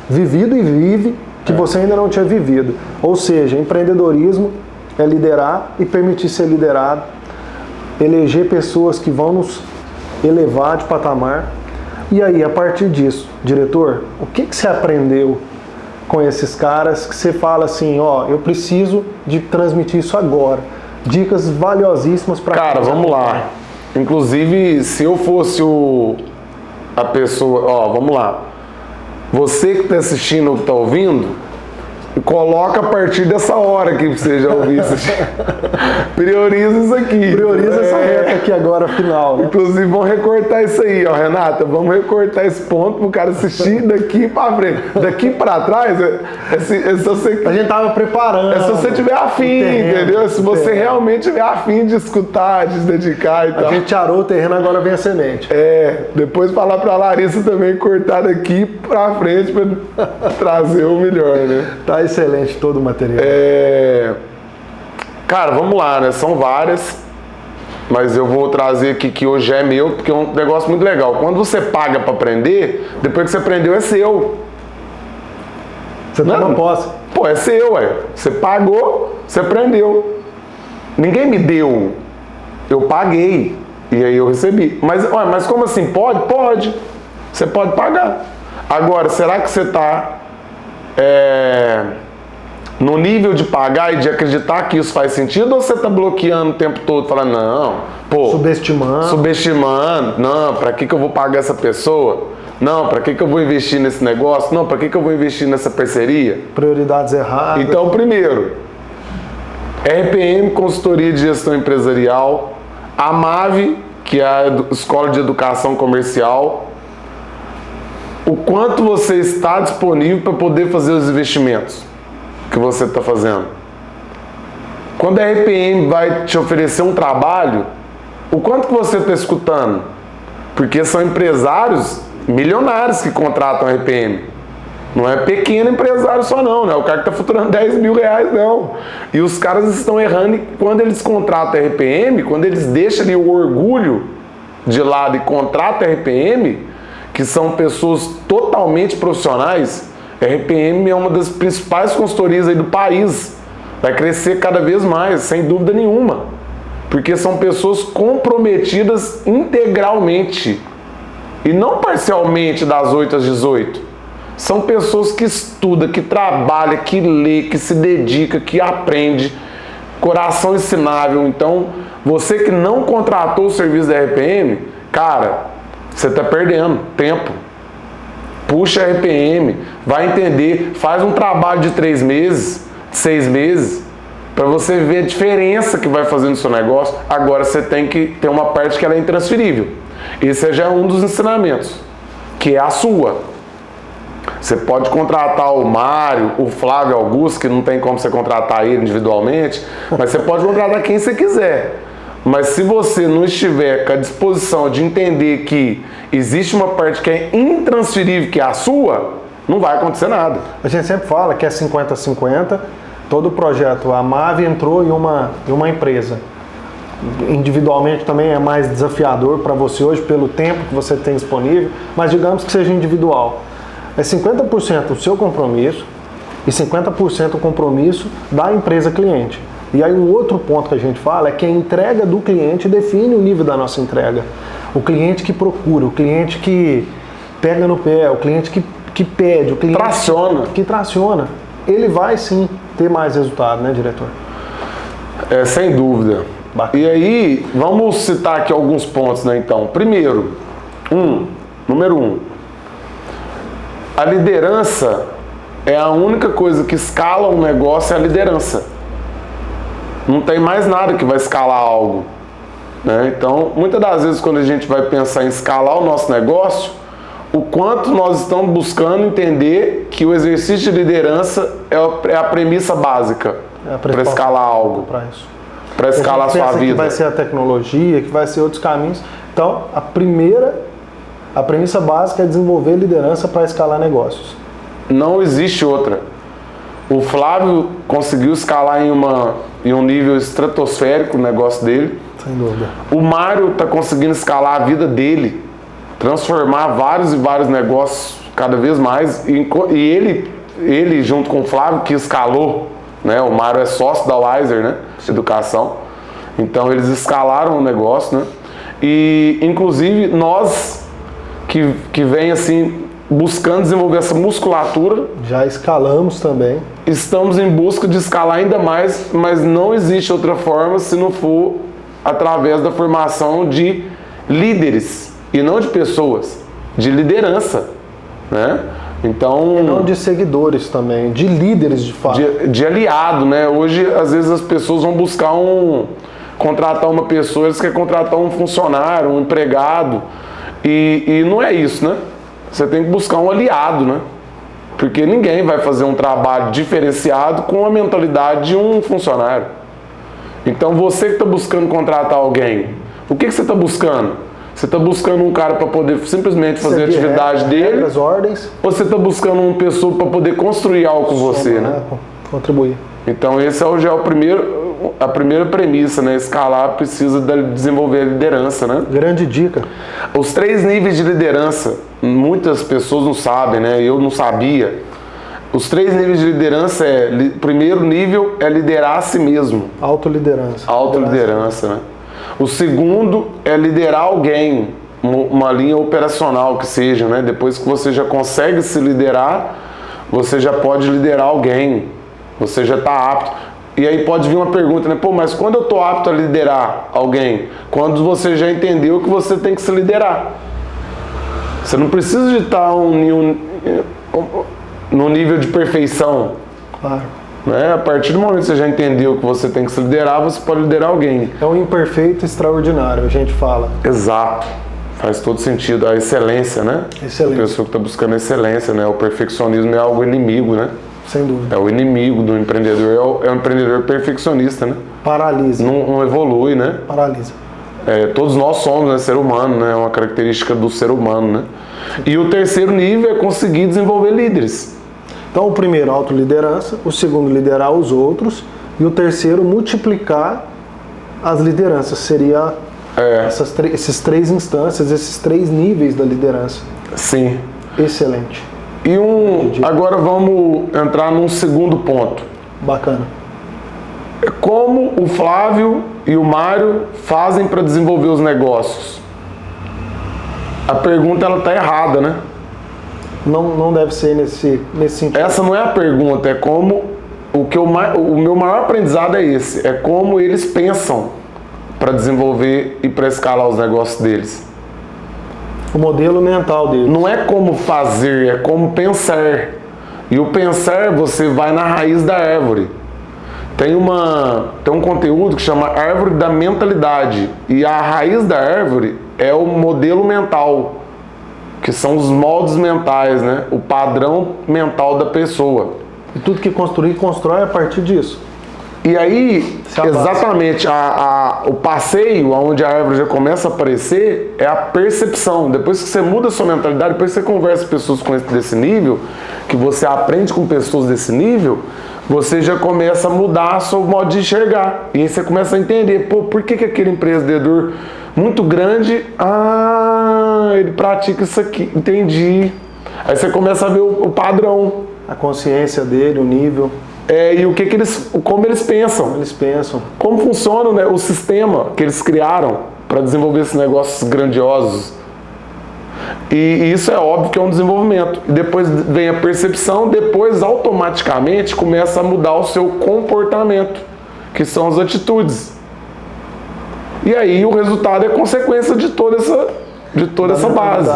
vivido e vive, que você ainda não tinha vivido. Ou seja, empreendedorismo é liderar e permitir ser liderado, eleger pessoas que vão nos elevar de patamar. E aí, a partir disso, diretor, o que você aprendeu com esses caras que você fala assim, ó, eu preciso de transmitir isso agora? Dicas valiosíssimas para... Cara, vamos lá. Inclusive, se eu fosse a pessoa, ó, vamos lá. Você que está assistindo ou que está ouvindo, coloca a partir dessa hora aqui pra você já ouvir isso. Prioriza isso aqui. Prioriza essa reta aqui agora, final, né? Inclusive, vamos recortar isso aí, ó, Renata. Vamos recortar esse ponto pro cara assistir daqui pra frente. Daqui pra trás, a gente tava preparando. É se você tiver afim, entendeu? Se você realmente tiver afim de escutar, de se dedicar e tal. A gente arou o terreno, agora vem a semente. Depois falar pra Larissa também cortar daqui pra frente pra trazer o melhor, né? Tá excelente todo o material. Cara, vamos lá, né? São várias, mas eu vou trazer aqui que hoje é meu, porque é um negócio muito legal. Quando você paga para aprender, depois que você aprendeu é seu. Você toma posse. Pô, é seu, ué. Você pagou, você aprendeu. Ninguém me deu, eu paguei e aí eu recebi. Mas como assim? Pode? Pode. Você pode pagar. Agora, será que você está no nível de pagar e de acreditar que isso faz sentido, ou você está bloqueando o tempo todo, falando, não, pô... Subestimando. Não, para que eu vou pagar essa pessoa? Não, para que eu vou investir nesse negócio? Não, para que eu vou investir nessa parceria? Prioridades erradas. Então, primeiro, RPM, Consultoria de Gestão Empresarial, a MAVE, que é a Escola de Educação Comercial, o quanto você está disponível para poder fazer os investimentos que você está fazendo. Quando a RPM vai te oferecer um trabalho, o quanto que você está escutando? Porque são empresários milionários que contratam a RPM. Não é pequeno empresário só não, né? O cara que está faturando 10 mil reais, não. E os caras estão errando quando eles contratam a RPM, quando eles deixam ali o orgulho de lado e contratam a RPM, que são pessoas totalmente profissionais. A RPM é uma das principais consultorias aí do país. Vai crescer cada vez mais, sem dúvida nenhuma. Porque são pessoas comprometidas integralmente. E não parcialmente das 8 às 18. São pessoas que estudam, que trabalham, que lê, que se dedica, que aprende. Coração ensinável. Então, você que não contratou o serviço da RPM, Cara, você está perdendo tempo. Puxa a RPM, vai entender, faz um trabalho de 3 meses, 6 meses, para você ver a diferença que vai fazer no seu negócio. Agora você tem que ter uma parte que ela é intransferível. Esse já é um dos ensinamentos, que é a sua. Você pode contratar o Mário, o Flávio Augusto, que não tem como você contratar ele individualmente, mas você pode contratar quem você quiser. Mas se você não estiver com a disposição de entender que existe uma parte que é intransferível, que é a sua, não vai acontecer nada. A gente sempre fala que é 50-50. Todo o projeto, a MAV entrou em uma empresa. Individualmente também é mais desafiador para você hoje, pelo tempo que você tem disponível, mas digamos que seja individual. É 50% o seu compromisso e 50% o compromisso da empresa cliente. E aí um outro ponto que a gente fala é que a entrega do cliente define o nível da nossa entrega. O cliente que procura, o cliente que pega no pé, o cliente que pede, o cliente que traciona, ele vai sim ter mais resultado, né, diretor? Sem dúvida. Bacana. E aí, vamos citar aqui alguns pontos, né, então. Primeiro, número 1, a liderança é a única coisa que escala um negócio, é a liderança. Não tem mais nada que vai escalar algo, né? Então, muitas das vezes quando a gente vai pensar em escalar o nosso negócio, o quanto nós estamos buscando entender que o exercício de liderança é a premissa básica para escalar algo, para escalar a sua vida. Que vai ser a tecnologia, que vai ser outros caminhos. Então, a premissa básica é desenvolver liderança para escalar negócios. Não existe outra. O Flávio conseguiu escalar em um nível estratosférico o negócio dele. Sem dúvida. O Mário está conseguindo escalar a vida dele, transformar vários e vários negócios cada vez mais. E ele junto com o Flávio, que escalou, né? O Mário é sócio da Wiser, né? Educação. Então eles escalaram o negócio, né? E inclusive nós que vem assim buscando desenvolver essa musculatura. Já escalamos também. Estamos em busca de escalar ainda mais, mas não existe outra forma se não for através da formação de líderes e não de pessoas, de liderança, né? Então, e não de seguidores também, de líderes de fato. De aliado, né? Hoje, às vezes, as pessoas vão buscar contratar uma pessoa, eles querem contratar um funcionário, um empregado, e não é isso, né? Você tem que buscar um aliado, né? Porque ninguém vai fazer um trabalho diferenciado com a mentalidade de um funcionário. Então, você que está buscando contratar alguém, o que você está buscando? Você está buscando um cara para poder simplesmente fazer a atividade dele? Ordens. Ou você está buscando uma pessoa para poder construir algo com você, né? Contribuir. Então, esse já é a primeira premissa, né? Escalar precisa desenvolver a liderança, né? Grande dica. Os 3 níveis de liderança, muitas pessoas não sabem, né? Eu não sabia. Os 3 níveis de liderança primeiro nível é liderar a si mesmo. Autoliderança. Autoliderança, né? O segundo é liderar alguém, uma linha operacional que seja, né? Depois que você já consegue se liderar, você já pode liderar alguém, você já está apto. E aí pode vir uma pergunta, né? Pô, mas quando eu estou apto a liderar alguém? Quando você já entendeu que você tem que se liderar. Você não precisa de estar no nível de perfeição. Claro. Né? A partir do momento que você já entendeu que você tem que se liderar, você pode liderar alguém. É um imperfeito extraordinário, a gente fala. Exato. Faz todo sentido. A excelência, né? Excelência. A pessoa que está buscando excelência, né? O perfeccionismo é algo inimigo, né? Sem dúvida. É o inimigo do empreendedor. É o empreendedor perfeccionista, né? Paralisa. Não evolui, né? Paralisa. Todos nós somos, né, ser humano, né? É uma característica do ser humano, né? E o terceiro nível é conseguir desenvolver líderes. Então, o primeiro, autoliderança. O segundo, liderar os outros. E o terceiro, multiplicar as lideranças. Seria esses 3 instâncias, esses 3 níveis da liderança. Sim. Excelente. E agora vamos entrar num segundo ponto. Bacana. Como o Flávio e o Mário fazem para desenvolver os negócios? A pergunta ela está errada, né? Não deve ser nesse sentido. Essa não é a pergunta, é como o meu maior aprendizado é esse, é como eles pensam para desenvolver e para escalar os negócios deles. O modelo mental dele. Não é como fazer, é como pensar. E o pensar, você vai na raiz da árvore. Tem um conteúdo que chama Árvore da Mentalidade. E a raiz da árvore é o modelo mental, que são os moldes mentais, né? O padrão mental da pessoa. E tudo que constrói a partir disso. E aí, exatamente, o passeio, onde a árvore já começa a aparecer, é a percepção. Depois que você muda a sua mentalidade, depois que você conversa com pessoas desse nível, que você aprende com pessoas desse nível, você já começa a mudar o seu modo de enxergar. E aí você começa a entender, pô, por que aquele empreendedor muito grande, ele pratica isso aqui, entendi. Aí você começa a ver o padrão. A consciência dele, o nível. E como eles pensam. Como funciona, né, o sistema que eles criaram para desenvolver esses negócios grandiosos. E isso é óbvio que é um desenvolvimento. E depois vem a percepção, depois automaticamente começa a mudar o seu comportamento, que são as atitudes. E aí o resultado é consequência de toda essa base.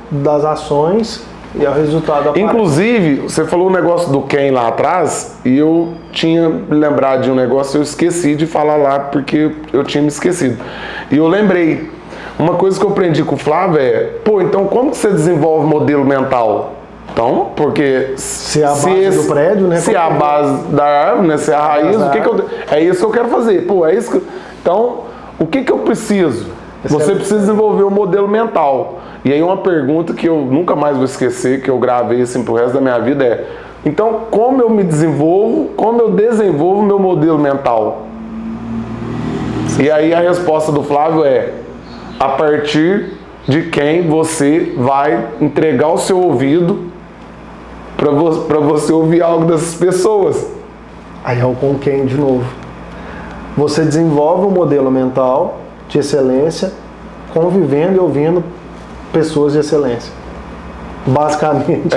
Das ações e é o resultado da Inclusive, você falou o negócio do Ken lá atrás, e eu tinha lembrado de um negócio, eu esqueci de falar lá, porque eu tinha me esquecido. E eu lembrei. Uma coisa que eu aprendi com o Flávio então como que você desenvolve modelo mental? Então, porque se é a base do prédio, né? Se é a base da árvore, né? Se é a raiz, é isso que eu quero fazer. Então, o que eu preciso? Você precisa desenvolver um modelo mental. E aí uma pergunta que eu nunca mais vou esquecer, que eu gravei assim pro resto da minha vida é: então, como eu me desenvolvo, como eu desenvolvo meu modelo mental? E aí a resposta do Flávio é: a partir de quem você vai entregar o seu ouvido para você ouvir algo dessas pessoas. Aí é o com quem de novo. Você desenvolve um modelo mental de excelência convivendo e ouvindo pessoas de excelência. Basicamente.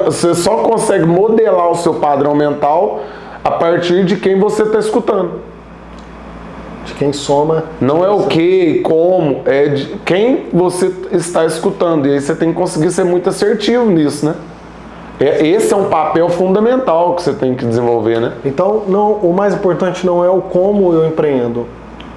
Você só consegue modelar o seu padrão mental a partir de quem você está escutando. De quem soma. Não é o que, como, é de quem você está escutando. E aí você tem que conseguir ser muito assertivo nisso, né? Esse é um papel fundamental que você tem que desenvolver, né? Então, o mais importante não é o como eu empreendo,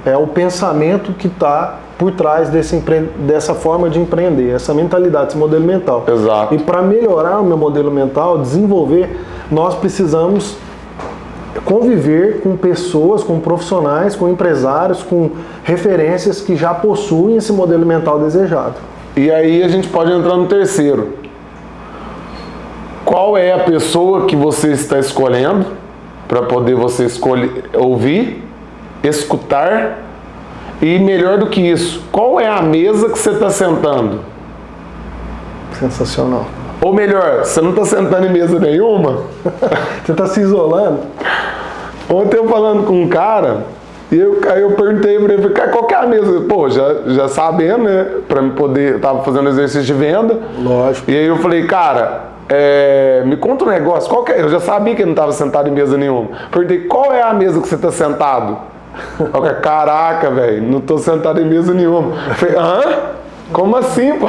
é o pensamento que está por trás dessa forma de empreender, essa mentalidade, esse modelo mental. Exato. E para melhorar o meu modelo mental, desenvolver, nós precisamos conviver com pessoas, com profissionais, com empresários, com referências que já possuem esse modelo mental desejado. E aí a gente pode entrar no terceiro. Qual é a pessoa que você está escolhendo para poder você ouvir, escutar e, melhor do que isso, qual é a mesa que você está sentando? Sensacional. Ou melhor, você não está sentando em mesa nenhuma? Você está se isolando? Ontem eu falando com um cara, e eu perguntei para ele, cara, qual que é a mesa? Pô, já sabendo, né? Para me poder, eu tava fazendo exercício de venda. Lógico. E aí eu falei, cara, me conta um negócio, qual que é? Eu já sabia que ele não estava sentado em mesa nenhuma. Perguntei, qual é a mesa que você está sentado? Caraca, velho, não estou sentado em mesa nenhuma. Eu falei, como assim, pô?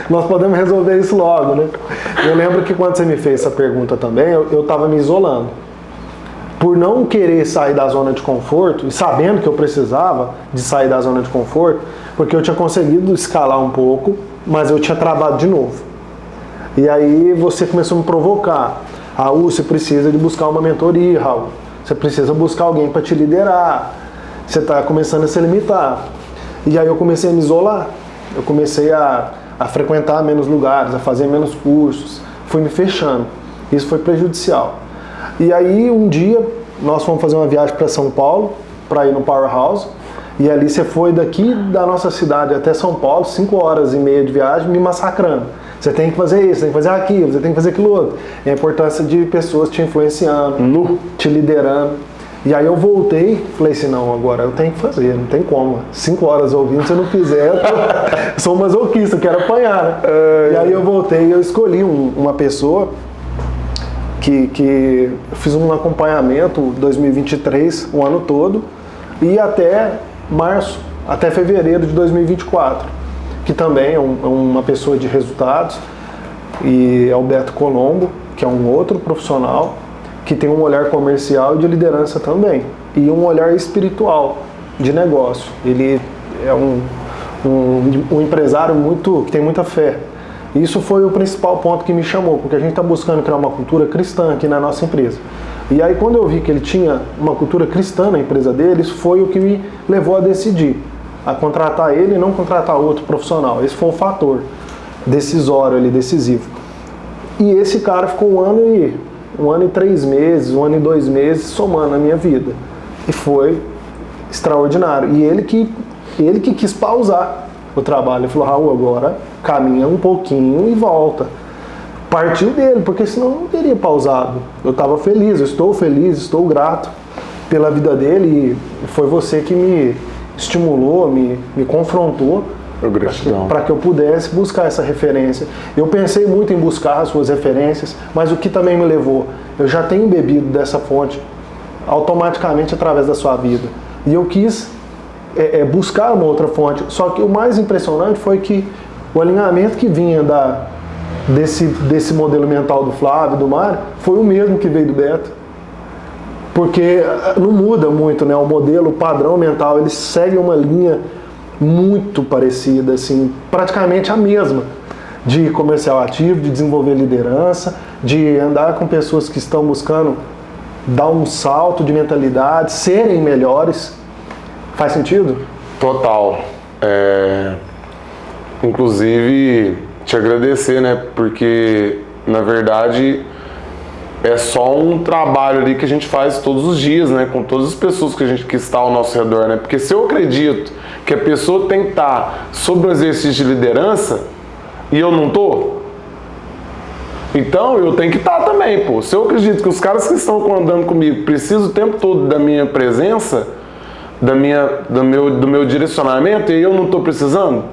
Nós podemos resolver isso logo, né? Eu lembro que quando você me fez essa pergunta também, eu estava me isolando. Por não querer sair da zona de conforto, e sabendo que eu precisava de sair da zona de conforto, porque eu tinha conseguido escalar um pouco, mas eu tinha travado de novo. E aí você começou a me provocar. Raul, você precisa de buscar uma mentoria, Raul. Você precisa buscar alguém para te liderar. Você está começando a se limitar. E aí eu comecei a me isolar. Eu comecei a frequentar menos lugares, a fazer menos cursos. Fui me fechando. Isso foi prejudicial. E aí um dia nós fomos fazer uma viagem para São Paulo, para ir no Powerhouse. E ali você foi daqui da nossa cidade até São Paulo, 5 horas e meia de viagem, me massacrando. Você tem que fazer isso, você tem que fazer aquilo, você tem que fazer aquilo outro. E a importância de pessoas te influenciando, te liderando. E aí eu voltei, falei assim, não, agora eu tenho que fazer, não tem como. 5 horas ouvindo, se eu não fizer, eu sou um masoquista, eu quero apanhar, né? E aí eu voltei e eu escolhi uma pessoa que eu fiz um acompanhamento 2023, o ano todo, e até março, até fevereiro de 2024. que também é uma pessoa de resultados, e é o Beto Colombo, que é um outro profissional que tem um olhar comercial e de liderança também, e um olhar espiritual de negócio. Ele é um empresário que tem muita fé. Isso foi o principal ponto que me chamou, porque a gente está buscando criar uma cultura cristã aqui na nossa empresa. E aí quando eu vi que ele tinha uma cultura cristã na empresa dele, isso foi o que me levou a decidir a contratar ele e não contratar outro profissional. Esse foi um fator decisório ali, decisivo. E esse cara ficou um ano e 3 meses, 1 ano e 2 meses somando a minha vida. E foi extraordinário. E ele que quis pausar o trabalho. Ele falou: Raul, agora caminha um pouquinho e volta. Partiu dele, porque senão eu não teria pausado. Eu estava feliz, estou grato pela vida dele, e foi você que me estimulou, me confrontou para que eu pudesse buscar essa referência. Eu pensei muito em buscar as suas referências, mas o que também me levou, eu já tenho bebido dessa fonte automaticamente através da sua vida. E eu quis buscar uma outra fonte. Só que o mais impressionante foi que o alinhamento que vinha desse modelo mental do Flávio, do Mário, foi o mesmo que veio do Beto. Porque não muda muito, né? O modelo, o padrão mental, eles seguem uma linha muito parecida, assim, praticamente a mesma, de comercial ativo, de desenvolver liderança, de andar com pessoas que estão buscando dar um salto de mentalidade, serem melhores. Faz sentido? Total. Inclusive, te agradecer, né? Porque, na verdade, é só um trabalho ali que a gente faz todos os dias, né? Com todas as pessoas que está ao nosso redor, né? Porque se eu acredito que a pessoa tem que estar sob um exercício de liderança e eu não estou, então eu tenho que estar também, pô. Se eu acredito que os caras que estão andando comigo precisam o tempo todo da minha presença, do meu direcionamento, e eu não estou precisando,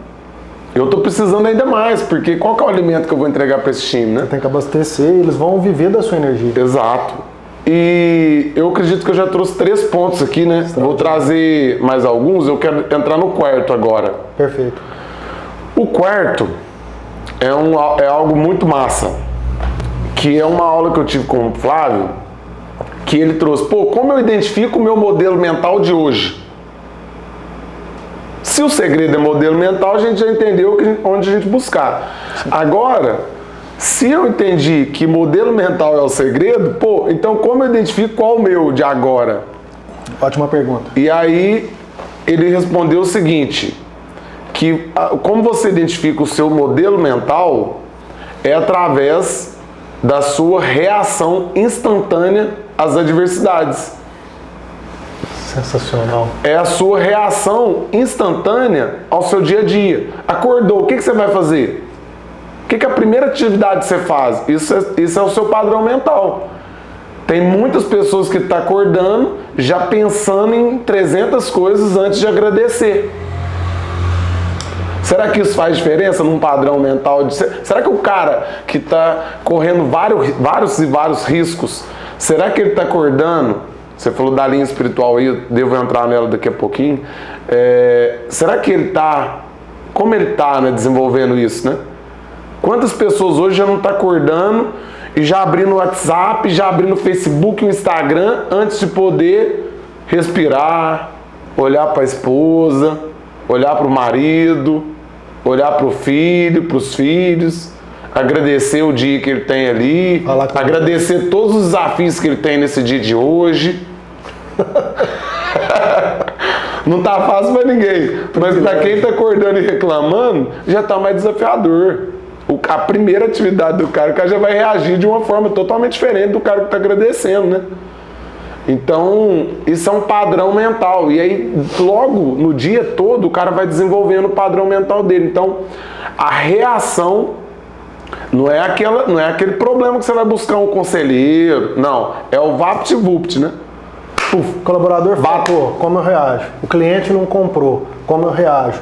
eu estou precisando ainda mais, porque qual que é o alimento que eu vou entregar para esse time, né? Tem que abastecer, eles vão viver da sua energia. Exato. E eu acredito que eu já trouxe 3 pontos aqui, né? Vou trazer mais alguns, eu quero entrar no quarto agora. Perfeito. O quarto é algo muito massa, que é uma aula que eu tive com o Flávio, que ele trouxe, como eu identifico o meu modelo mental de hoje? Se o segredo é modelo mental, a gente já entendeu onde a gente buscar. Agora, se eu entendi que modelo mental é o segredo, então como eu identifico qual o meu de agora? Ótima pergunta. E aí, ele respondeu o seguinte, que como você identifica o seu modelo mental é através da sua reação instantânea às adversidades. Sensacional. É a sua reação instantânea ao seu dia a dia. Acordou, o que você vai fazer? O que a primeira atividade você faz? Isso é o seu padrão mental. Tem muitas pessoas que estão acordando já pensando em 300 coisas antes de agradecer. Será que isso faz diferença num padrão mental? Será que o cara que está correndo vários riscos, será que ele está acordando? Você falou da linha espiritual aí, eu devo entrar nela daqui a pouquinho. Será que ele está, como ele está, né, desenvolvendo isso, né? Quantas pessoas hoje já não estão acordando e já abrindo o WhatsApp, já abrindo o Facebook e o Instagram antes de poder respirar, olhar para a esposa, olhar para o marido, olhar para o filho, para os filhos, agradecer o dia que ele tem ali, agradecer todos os desafios que ele tem nesse dia de hoje. Não tá fácil pra ninguém, mas pra quem tá acordando e reclamando, já tá mais desafiador. A primeira atividade do cara, o cara já vai reagir de uma forma totalmente diferente do cara que tá agradecendo, né? Então, isso é um padrão mental. E aí, logo no dia todo, o cara vai desenvolvendo o padrão mental dele. Então, a reação não é aquele problema que você vai buscar um conselheiro. Não, é o vapt-vupt, né? O colaborador falou, como eu reajo? O cliente não comprou, como eu reajo?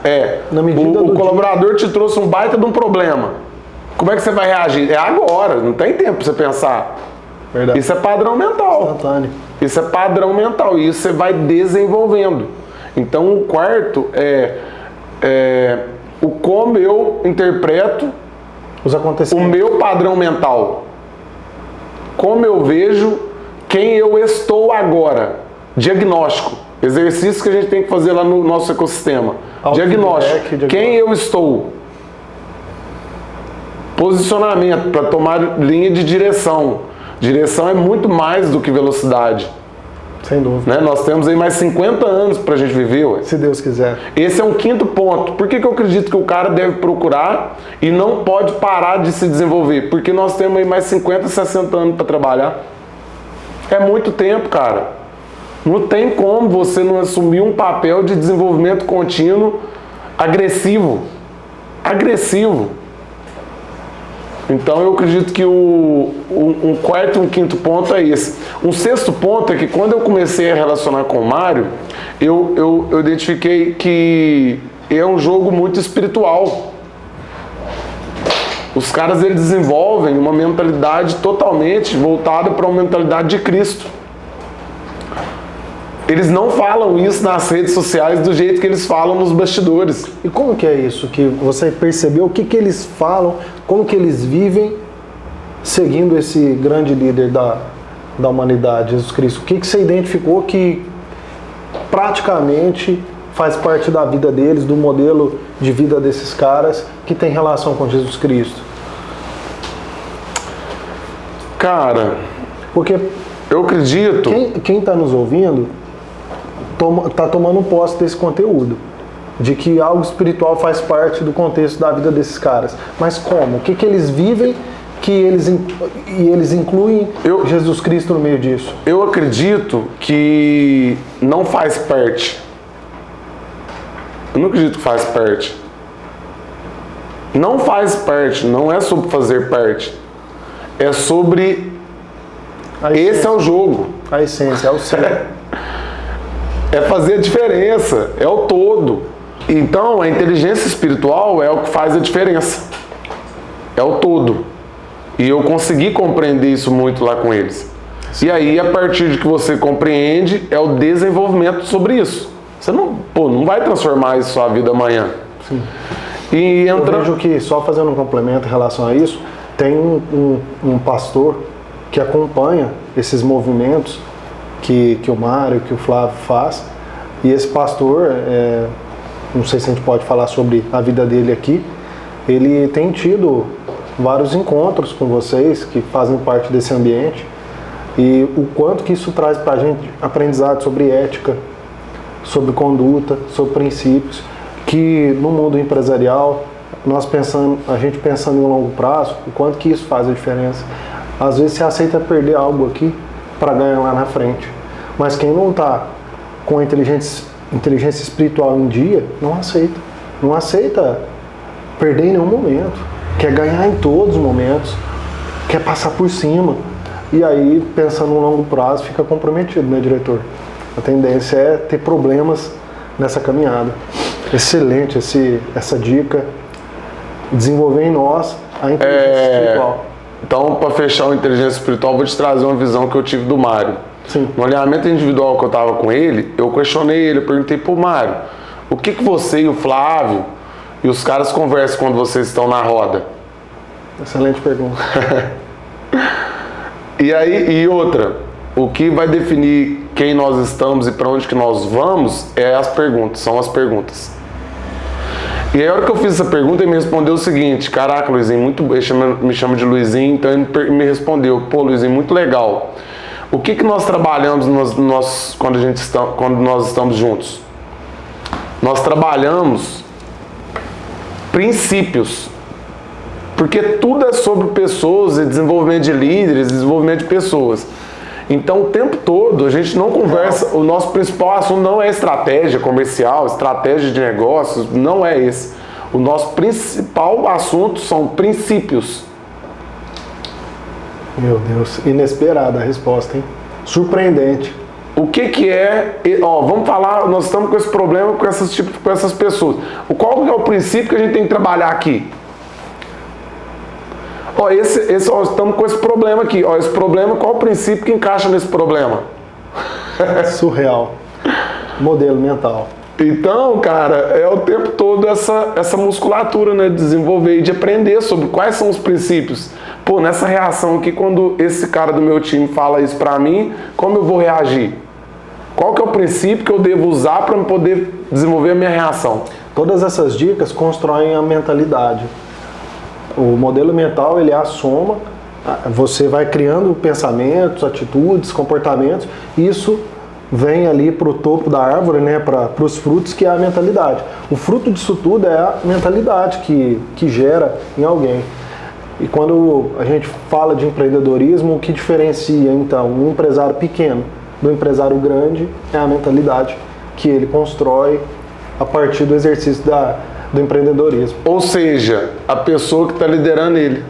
Na medida o colaborador te trouxe um baita de um problema. Como é que você vai reagir? É agora, não tem tempo para você pensar. Verdade. Isso é padrão mental. Instantâneo. Isso é padrão mental e isso você vai desenvolvendo. Então o quarto o como eu interpreto os acontecimentos, o meu padrão mental. Como eu vejo quem eu estou agora. Diagnóstico. Exercício que a gente tem que fazer lá no nosso ecossistema. Diagnóstico. Quem eu estou. Posicionamento para tomar linha de direção. Direção é muito mais do que velocidade. Sem dúvida. Né? Nós temos aí mais 50 anos para a gente viver. Ué. Se Deus quiser. Esse é um quinto ponto. Por que eu acredito que o cara deve procurar e não pode parar de se desenvolver? Porque nós temos aí mais 50, 60 anos para trabalhar. É muito tempo, cara. Não tem como você não assumir um papel de desenvolvimento contínuo agressivo. Agressivo. Então eu acredito que um quarto e um quinto ponto é esse. Um sexto ponto é que quando eu comecei a relacionar com o Mário, eu identifiquei que é um jogo muito espiritual. Os caras, eles desenvolvem uma mentalidade totalmente voltada para uma mentalidade de Cristo. Eles não falam isso nas redes sociais do jeito que eles falam nos bastidores. E como que é isso? Que você percebeu o que eles falam, como que eles vivem seguindo esse grande líder da humanidade, Jesus Cristo? O que você identificou que praticamente faz parte da vida deles, do modelo de vida desses caras, que tem relação com Jesus Cristo? Cara, porque eu acredito... Quem está nos ouvindo está tomando posse desse conteúdo, de que algo espiritual faz parte do contexto da vida desses caras. Mas como? O que eles vivem que eles incluem Jesus Cristo no meio disso? Eu acredito que não faz parte. Eu não acredito que faz parte. Não faz parte, não é sobre fazer parte. É sobre... Esse é o jogo. A essência, é o ser. É fazer a diferença, é o todo. Então, a inteligência espiritual é o que faz a diferença. É o todo. E eu consegui compreender isso muito lá com eles. E aí, a partir de que você compreende, é o desenvolvimento sobre isso. Você não vai transformar isso sua vida amanhã. Sim. E eu vejo que, só fazendo um complemento em relação a isso, tem um pastor que acompanha esses movimentos que o Mário, que o Flávio faz, e esse pastor, não sei se a gente pode falar sobre a vida dele aqui, ele tem tido vários encontros com vocês que fazem parte desse ambiente, e o quanto que isso traz para a gente aprendizado sobre ética, sobre conduta, sobre princípios, que no mundo empresarial, a gente pensando em longo prazo, o quanto que isso faz a diferença. Às vezes você aceita perder algo aqui para ganhar lá na frente. Mas quem não está com a inteligência espiritual em dia, não aceita. Não aceita perder em nenhum momento. Quer ganhar em todos os momentos. Quer passar por cima. E aí, pensando no longo prazo, fica comprometido, né, diretor? A tendência é ter problemas nessa caminhada. Excelente essa dica. Desenvolver em nós a inteligência espiritual. Então, para fechar o inteligência espiritual, vou te trazer uma visão que eu tive do Mário. Sim. No alinhamento individual que eu estava com ele, eu questionei ele, eu perguntei pro Mário, o que você e o Flávio e os caras conversam quando vocês estão na roda? Excelente pergunta. E outra, o que vai definir quem nós estamos e para onde que nós vamos são as perguntas. E aí, a hora que eu fiz essa pergunta, ele me respondeu o seguinte: caraca, Luizinho, ele me chama de Luizinho, então ele me respondeu: pô, Luizinho, muito legal. O que nós trabalhamos quando nós estamos juntos? Nós trabalhamos princípios. Porque tudo é sobre pessoas e desenvolvimento de líderes, desenvolvimento de pessoas. Então, o tempo todo, a gente não conversa, o nosso principal assunto não é estratégia comercial, estratégia de negócios, não é esse. O nosso principal assunto são princípios. Meu Deus, inesperada a resposta, hein? Surpreendente. O que é... vamos falar, nós estamos com esse problema com essas pessoas. Qual é o princípio que a gente tem que trabalhar aqui? Estamos com esse problema aqui. Esse problema, qual o princípio que encaixa nesse problema? Surreal. Modelo mental. Então, cara, é o tempo todo essa musculatura, né? De desenvolver e de aprender sobre quais são os princípios. Pô, nessa reação aqui, quando esse cara do meu time fala isso pra mim, como eu vou reagir? Qual que é o princípio que eu devo usar para poder desenvolver a minha reação? Todas essas dicas constroem a mentalidade. O modelo mental, ele é a soma, você vai criando pensamentos, atitudes, comportamentos, e isso vem ali para o topo da árvore, né, para os frutos, que é a mentalidade. O fruto disso tudo é a mentalidade que gera em alguém. E quando a gente fala de empreendedorismo, o que diferencia então um empresário pequeno do empresário grande é a mentalidade que ele constrói a partir do exercício do empreendedorismo. Ou seja, a pessoa que está liderando ele.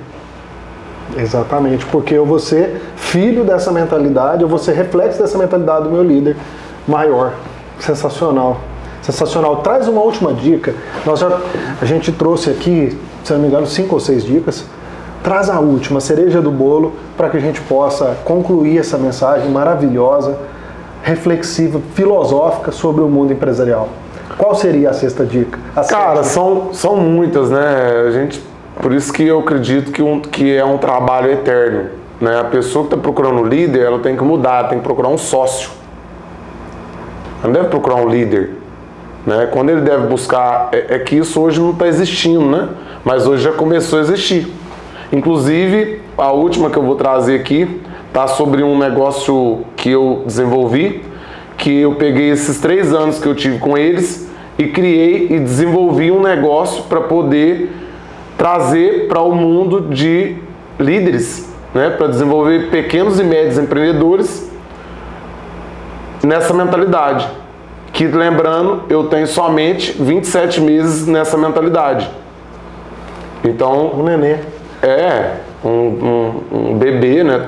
Exatamente, porque eu vou ser filho dessa mentalidade, eu vou ser reflexo dessa mentalidade do meu líder maior. Sensacional. Sensacional. Traz uma última dica. A gente trouxe aqui, se não me engano, 5 ou 6 dicas. Traz a última, a cereja do bolo, para que a gente possa concluir essa mensagem maravilhosa, reflexiva, filosófica sobre o mundo empresarial. Qual seria a sexta dica? Cara, são muitas, né? Por isso que eu acredito que é um trabalho eterno, né? A pessoa que está procurando um líder, ela tem que mudar, tem que procurar um sócio. Ela não deve procurar um líder, né? Quando ele deve buscar, é que isso hoje não está existindo, né? Mas hoje já começou a existir. Inclusive, a última que eu vou trazer aqui tá sobre um negócio que eu desenvolvi, que eu peguei esses 3 anos que eu tive com eles e criei e desenvolvi um negócio para poder trazer para o mundo de líderes, né? Para desenvolver pequenos e médios empreendedores nessa mentalidade. Que, lembrando, eu tenho somente 27 meses nessa mentalidade. Então, um nenê. Um bebê, né?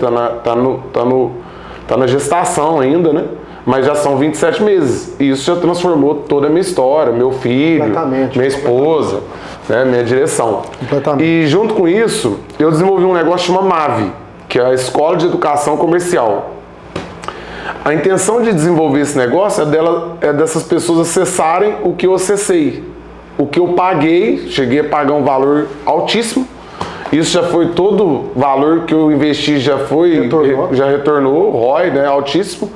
Tá na gestação ainda, né? Mas já são 27 meses. E isso já transformou toda a minha história, meu filho, minha esposa, né? Minha direção. E junto com isso, eu desenvolvi um negócio chamado MAV, que é a Escola de Educação Comercial. A intenção de desenvolver esse negócio é dessas pessoas acessarem o que eu acessei. O que eu paguei, cheguei a pagar um valor altíssimo. Isso já foi todo o valor que eu investi, já retornou, ROI, né, altíssimo.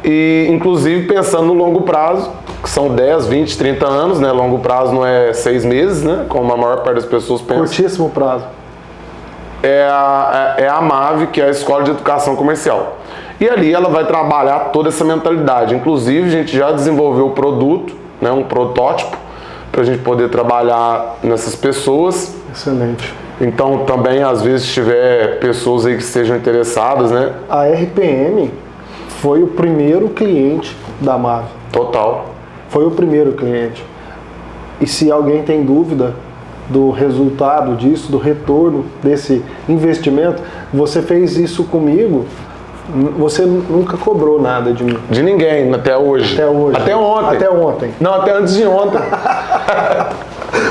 E inclusive pensando no longo prazo, que são 10, 20, 30 anos, né? Longo prazo não é 6 meses, né? Como a maior parte das pessoas pensa. Curtíssimo prazo. É a MAV, que é a Escola de Educação Comercial. E ali ela vai trabalhar toda essa mentalidade. Inclusive, a gente já desenvolveu o produto, né, um protótipo, para a gente poder trabalhar nessas pessoas. Excelente. Então, também, às vezes, se tiver pessoas aí que estejam interessadas, né? A RPM foi o primeiro cliente da MAV. Total. Foi o primeiro cliente. E se alguém tem dúvida do resultado disso, do retorno desse investimento, você fez isso comigo, você nunca cobrou nada de mim. De ninguém, até hoje. Até hoje. Até ontem. Até ontem. Não, até antes de ontem.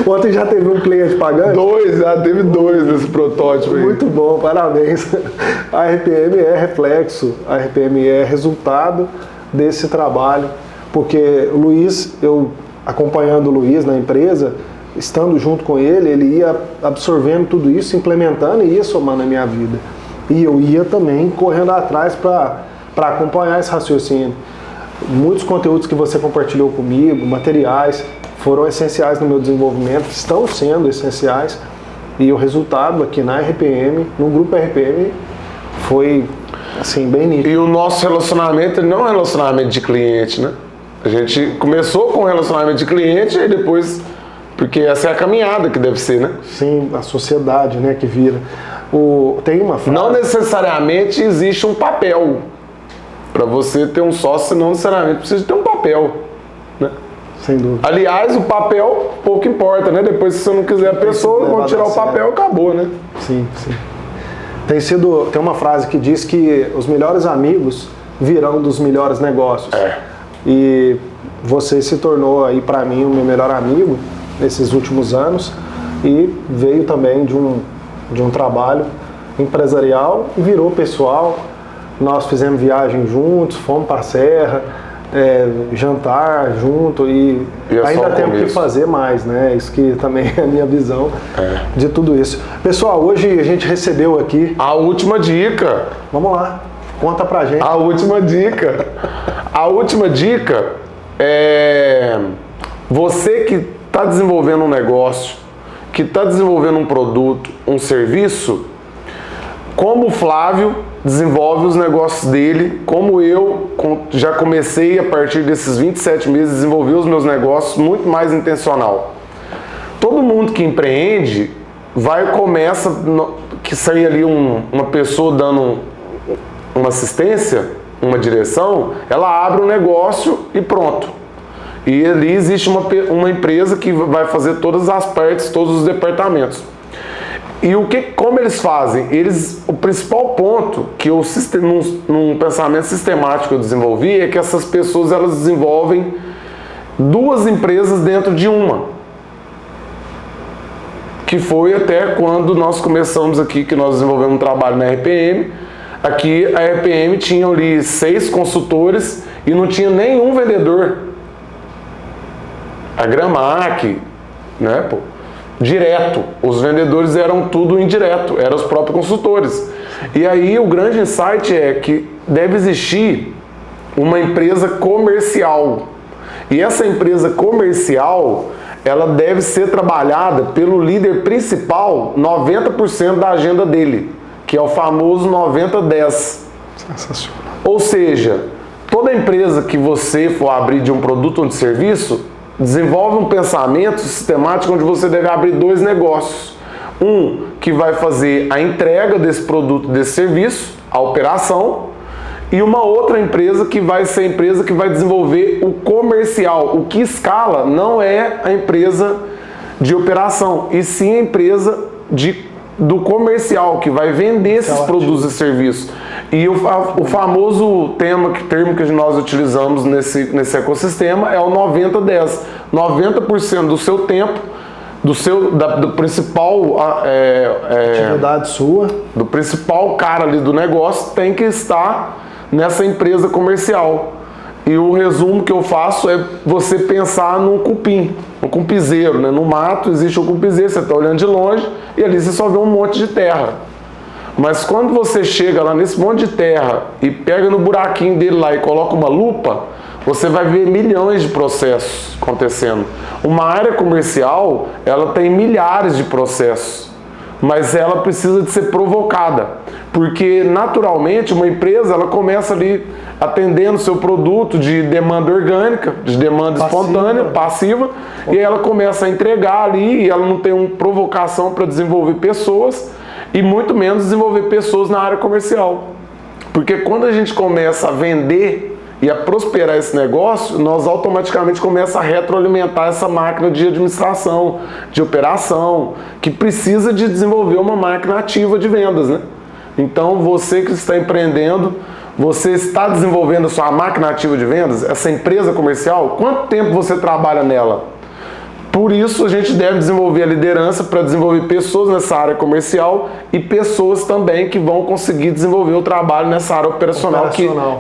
Ontem já teve um cliente pagando? Já teve 2 nesse protótipo aí. Muito bom, parabéns. A RPM é reflexo, a RPM é resultado desse trabalho, porque o Luiz, eu acompanhando o Luiz na empresa, estando junto com ele, ele ia absorvendo tudo isso, implementando e ia somando na minha vida. E eu ia também correndo atrás para acompanhar esse raciocínio. Muitos conteúdos que você compartilhou comigo, materiais, foram essenciais no meu desenvolvimento, estão sendo essenciais, e o resultado aqui na RPM, no grupo RPM, foi assim, bem nítido. E o nosso relacionamento não é um relacionamento de cliente, né? A gente começou com um relacionamento de cliente e depois, porque essa é a caminhada que deve ser, né? Sim, a sociedade, né, que vira. Tem uma frase... Não necessariamente existe um papel. Para você ter um sócio, não necessariamente precisa ter um papel, né? Sem dúvida. Aliás, o papel pouco importa, né? Depois, se você não quiser a pessoa, vão tirar o papel e acabou, né? Sim, sim. Tem uma frase que diz que os melhores amigos virão dos melhores negócios. E você se tornou aí para mim o meu melhor amigo nesses últimos anos e veio também de um trabalho empresarial e virou pessoal. Nós fizemos viagem juntos, fomos para a Serra, jantar junto e ainda temos que fazer mais, né? Isso que também é a minha visão de tudo isso. Pessoal, hoje a gente recebeu aqui... A última dica. Vamos lá, conta pra gente. A última dica. A última dica é... Você que está desenvolvendo um negócio, que está desenvolvendo um produto, um serviço, como o Flávio desenvolve os negócios dele, como eu já comecei a partir desses 27 meses a desenvolver os meus negócios muito mais intencional. Todo mundo que empreende começa que sai ali uma pessoa dando uma assistência, uma direção, ela abre um negócio e pronto. E ali existe uma empresa que vai fazer todas as partes, todos os departamentos. E como eles fazem? O principal ponto que num pensamento sistemático que eu desenvolvi é que essas pessoas elas desenvolvem duas empresas dentro de uma. Que foi até quando nós começamos aqui, que nós desenvolvemos um trabalho na RPM. Aqui a RPM tinha ali 6 consultores e não tinha nenhum vendedor. A Gramac, né, pô? Direto, os vendedores eram tudo indireto, eram os próprios consultores. E aí o grande insight é que deve existir uma empresa comercial. E essa empresa comercial, ela deve ser trabalhada pelo líder principal 90% da agenda dele, que é o famoso 90-10. Sensacional. Ou seja, toda empresa que você for abrir de um produto ou de serviço, desenvolve um pensamento sistemático onde você deve abrir 2 negócios. Um que vai fazer a entrega desse produto, desse serviço, a operação, e uma outra empresa que vai ser a empresa que vai desenvolver o comercial. O que escala não é a empresa de operação, e sim a empresa do comercial, que vai vender esses produtos e serviços. E o famoso termo que nós utilizamos nesse ecossistema é o 90-10. 90% do seu tempo, do principal atividade sua, do principal cara ali do negócio, tem que estar nessa empresa comercial. E o resumo que eu faço é você pensar num cupim, um cupizeiro, né? No mato existe um cupizeiro, você está olhando de longe e ali você só vê um monte de terra. Mas quando você chega lá nesse monte de terra e pega no buraquinho dele lá e coloca uma lupa, você vai ver milhões de processos acontecendo. Uma área comercial, ela tem milhares de processos, mas ela precisa de ser provocada, porque naturalmente uma empresa ela começa ali atendendo seu produto de demanda orgânica, de demanda espontânea, passiva, e aí ela começa a entregar ali e ela não tem uma provocação para desenvolver pessoas e muito menos desenvolver pessoas na área comercial. Porque quando a gente começa a vender e a prosperar esse negócio, nós automaticamente começa a retroalimentar essa máquina de administração, de operação, que precisa de desenvolver uma máquina ativa de vendas, né? Então, você que está empreendendo, você está desenvolvendo a sua máquina ativa de vendas, essa empresa comercial, quanto tempo você trabalha nela? Por isso, a gente deve desenvolver a liderança para desenvolver pessoas nessa área comercial e pessoas também que vão conseguir desenvolver o trabalho nessa área operacional.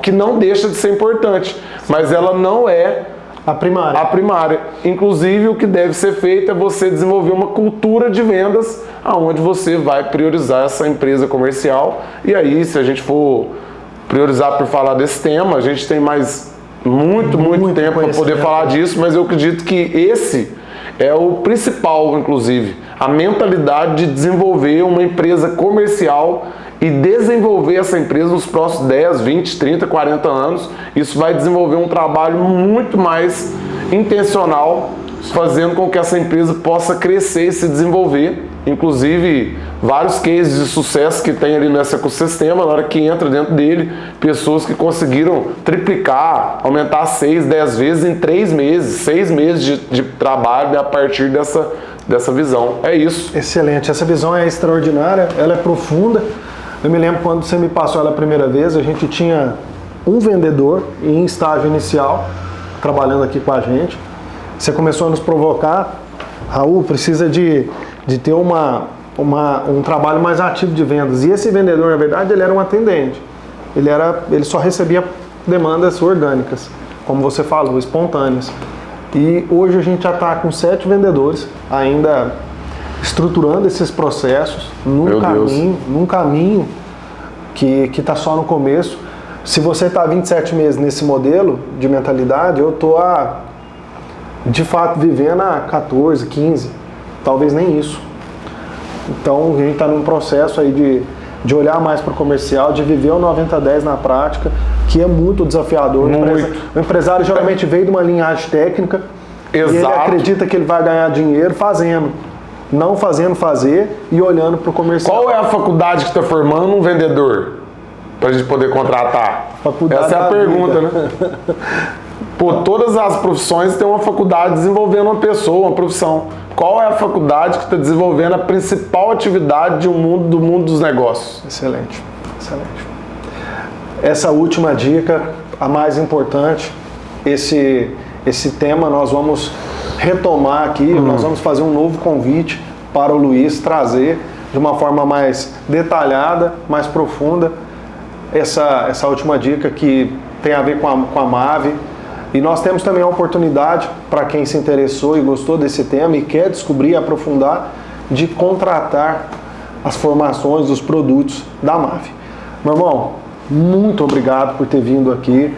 Que não deixa de ser importante, mas ela não é a primária. Inclusive, o que deve ser feito é você desenvolver uma cultura de vendas onde você vai priorizar essa empresa comercial. E aí, se a gente for priorizar por falar desse tema, a gente tem mais muito tempo para poder falar disso, mas eu acredito que esse é o principal, inclusive, a mentalidade de desenvolver uma empresa comercial e desenvolver essa empresa nos próximos 10, 20, 30, 40 anos. Isso vai desenvolver um trabalho muito mais intencional, fazendo com que essa empresa possa crescer e se desenvolver. Inclusive, vários cases de sucesso que tem ali nesse ecossistema, na hora que entra dentro dele, pessoas que conseguiram triplicar, aumentar 6, 10 vezes em 3 meses, 6 meses de trabalho a partir dessa visão. É isso. Excelente. Essa visão é extraordinária, ela é profunda. Eu me lembro quando você me passou ela a primeira vez, a gente tinha um vendedor em estágio inicial, trabalhando aqui com a gente. Você começou a nos provocar, Raul, precisa de ter um trabalho mais ativo de vendas. E esse vendedor, na verdade, ele era um atendente. Ele só recebia demandas orgânicas. como você falou, espontâneas. E hoje a gente já está com 7 vendedores, ainda estruturando esses processos num caminho que está só no começo. Se você está 27 meses nesse modelo de mentalidade, eu estou de fato vivendo há 14, 15, talvez nem isso. Então a gente está num processo aí de olhar mais para o comercial, de viver o 90-10 na prática, que é muito desafiador. O empresário geralmente veio de uma linhagem técnica. Exato. E ele acredita que ele vai ganhar dinheiro fazendo. Não fazendo fazer e olhando para o comercial. Qual é a faculdade que está formando um vendedor para a gente poder contratar? Essa é a pergunta, né? Pô, todas as profissões têm uma faculdade desenvolvendo uma pessoa, uma profissão. Qual é a faculdade que está desenvolvendo a principal atividade do mundo dos negócios? Excelente, excelente. Essa última dica, a mais importante, esse tema nós vamos retomar aqui, nós vamos fazer um novo convite para o Luiz trazer de uma forma mais detalhada, mais profunda, essa última dica que tem a ver com a MAV. E nós temos também a oportunidade, para quem se interessou e gostou desse tema e quer descobrir e aprofundar, de contratar as formações dos produtos da MAV. Meu irmão, muito obrigado por ter vindo aqui.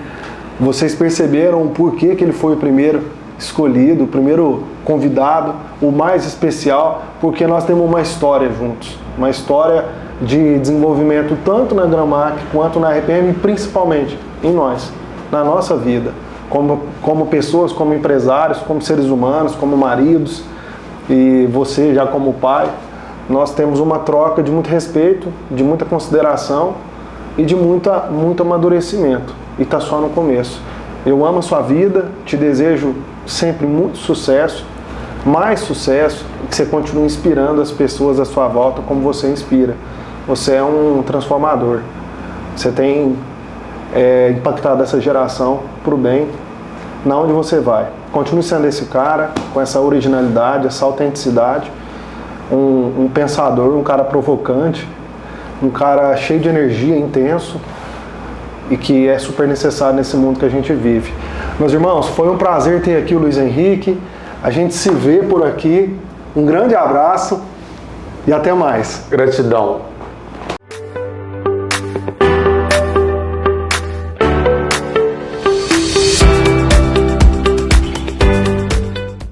Vocês perceberam o porquê que ele foi o primeiro escolhido, o primeiro convidado, o mais especial, porque nós temos uma história juntos. Uma história de desenvolvimento tanto na Gramac quanto na RPM, e principalmente em nós, na nossa vida. Como pessoas, como empresários, como seres humanos, como maridos, e você já como pai, nós temos uma troca de muito respeito, de muita consideração e de muito amadurecimento. E está só no começo. Eu amo a sua vida, te desejo sempre muito sucesso, mais sucesso, e que você continue inspirando as pessoas à sua volta como você inspira. Você é um transformador. Você tem impactado essa geração para o bem, na onde você vai. Continue sendo esse cara, com essa originalidade, essa autenticidade, um pensador, um cara provocante, um cara cheio de energia, intenso, e que é super necessário nesse mundo que a gente vive. Meus irmãos, foi um prazer ter aqui o Luiz Henrique, a gente se vê por aqui, um grande abraço e até mais. Gratidão.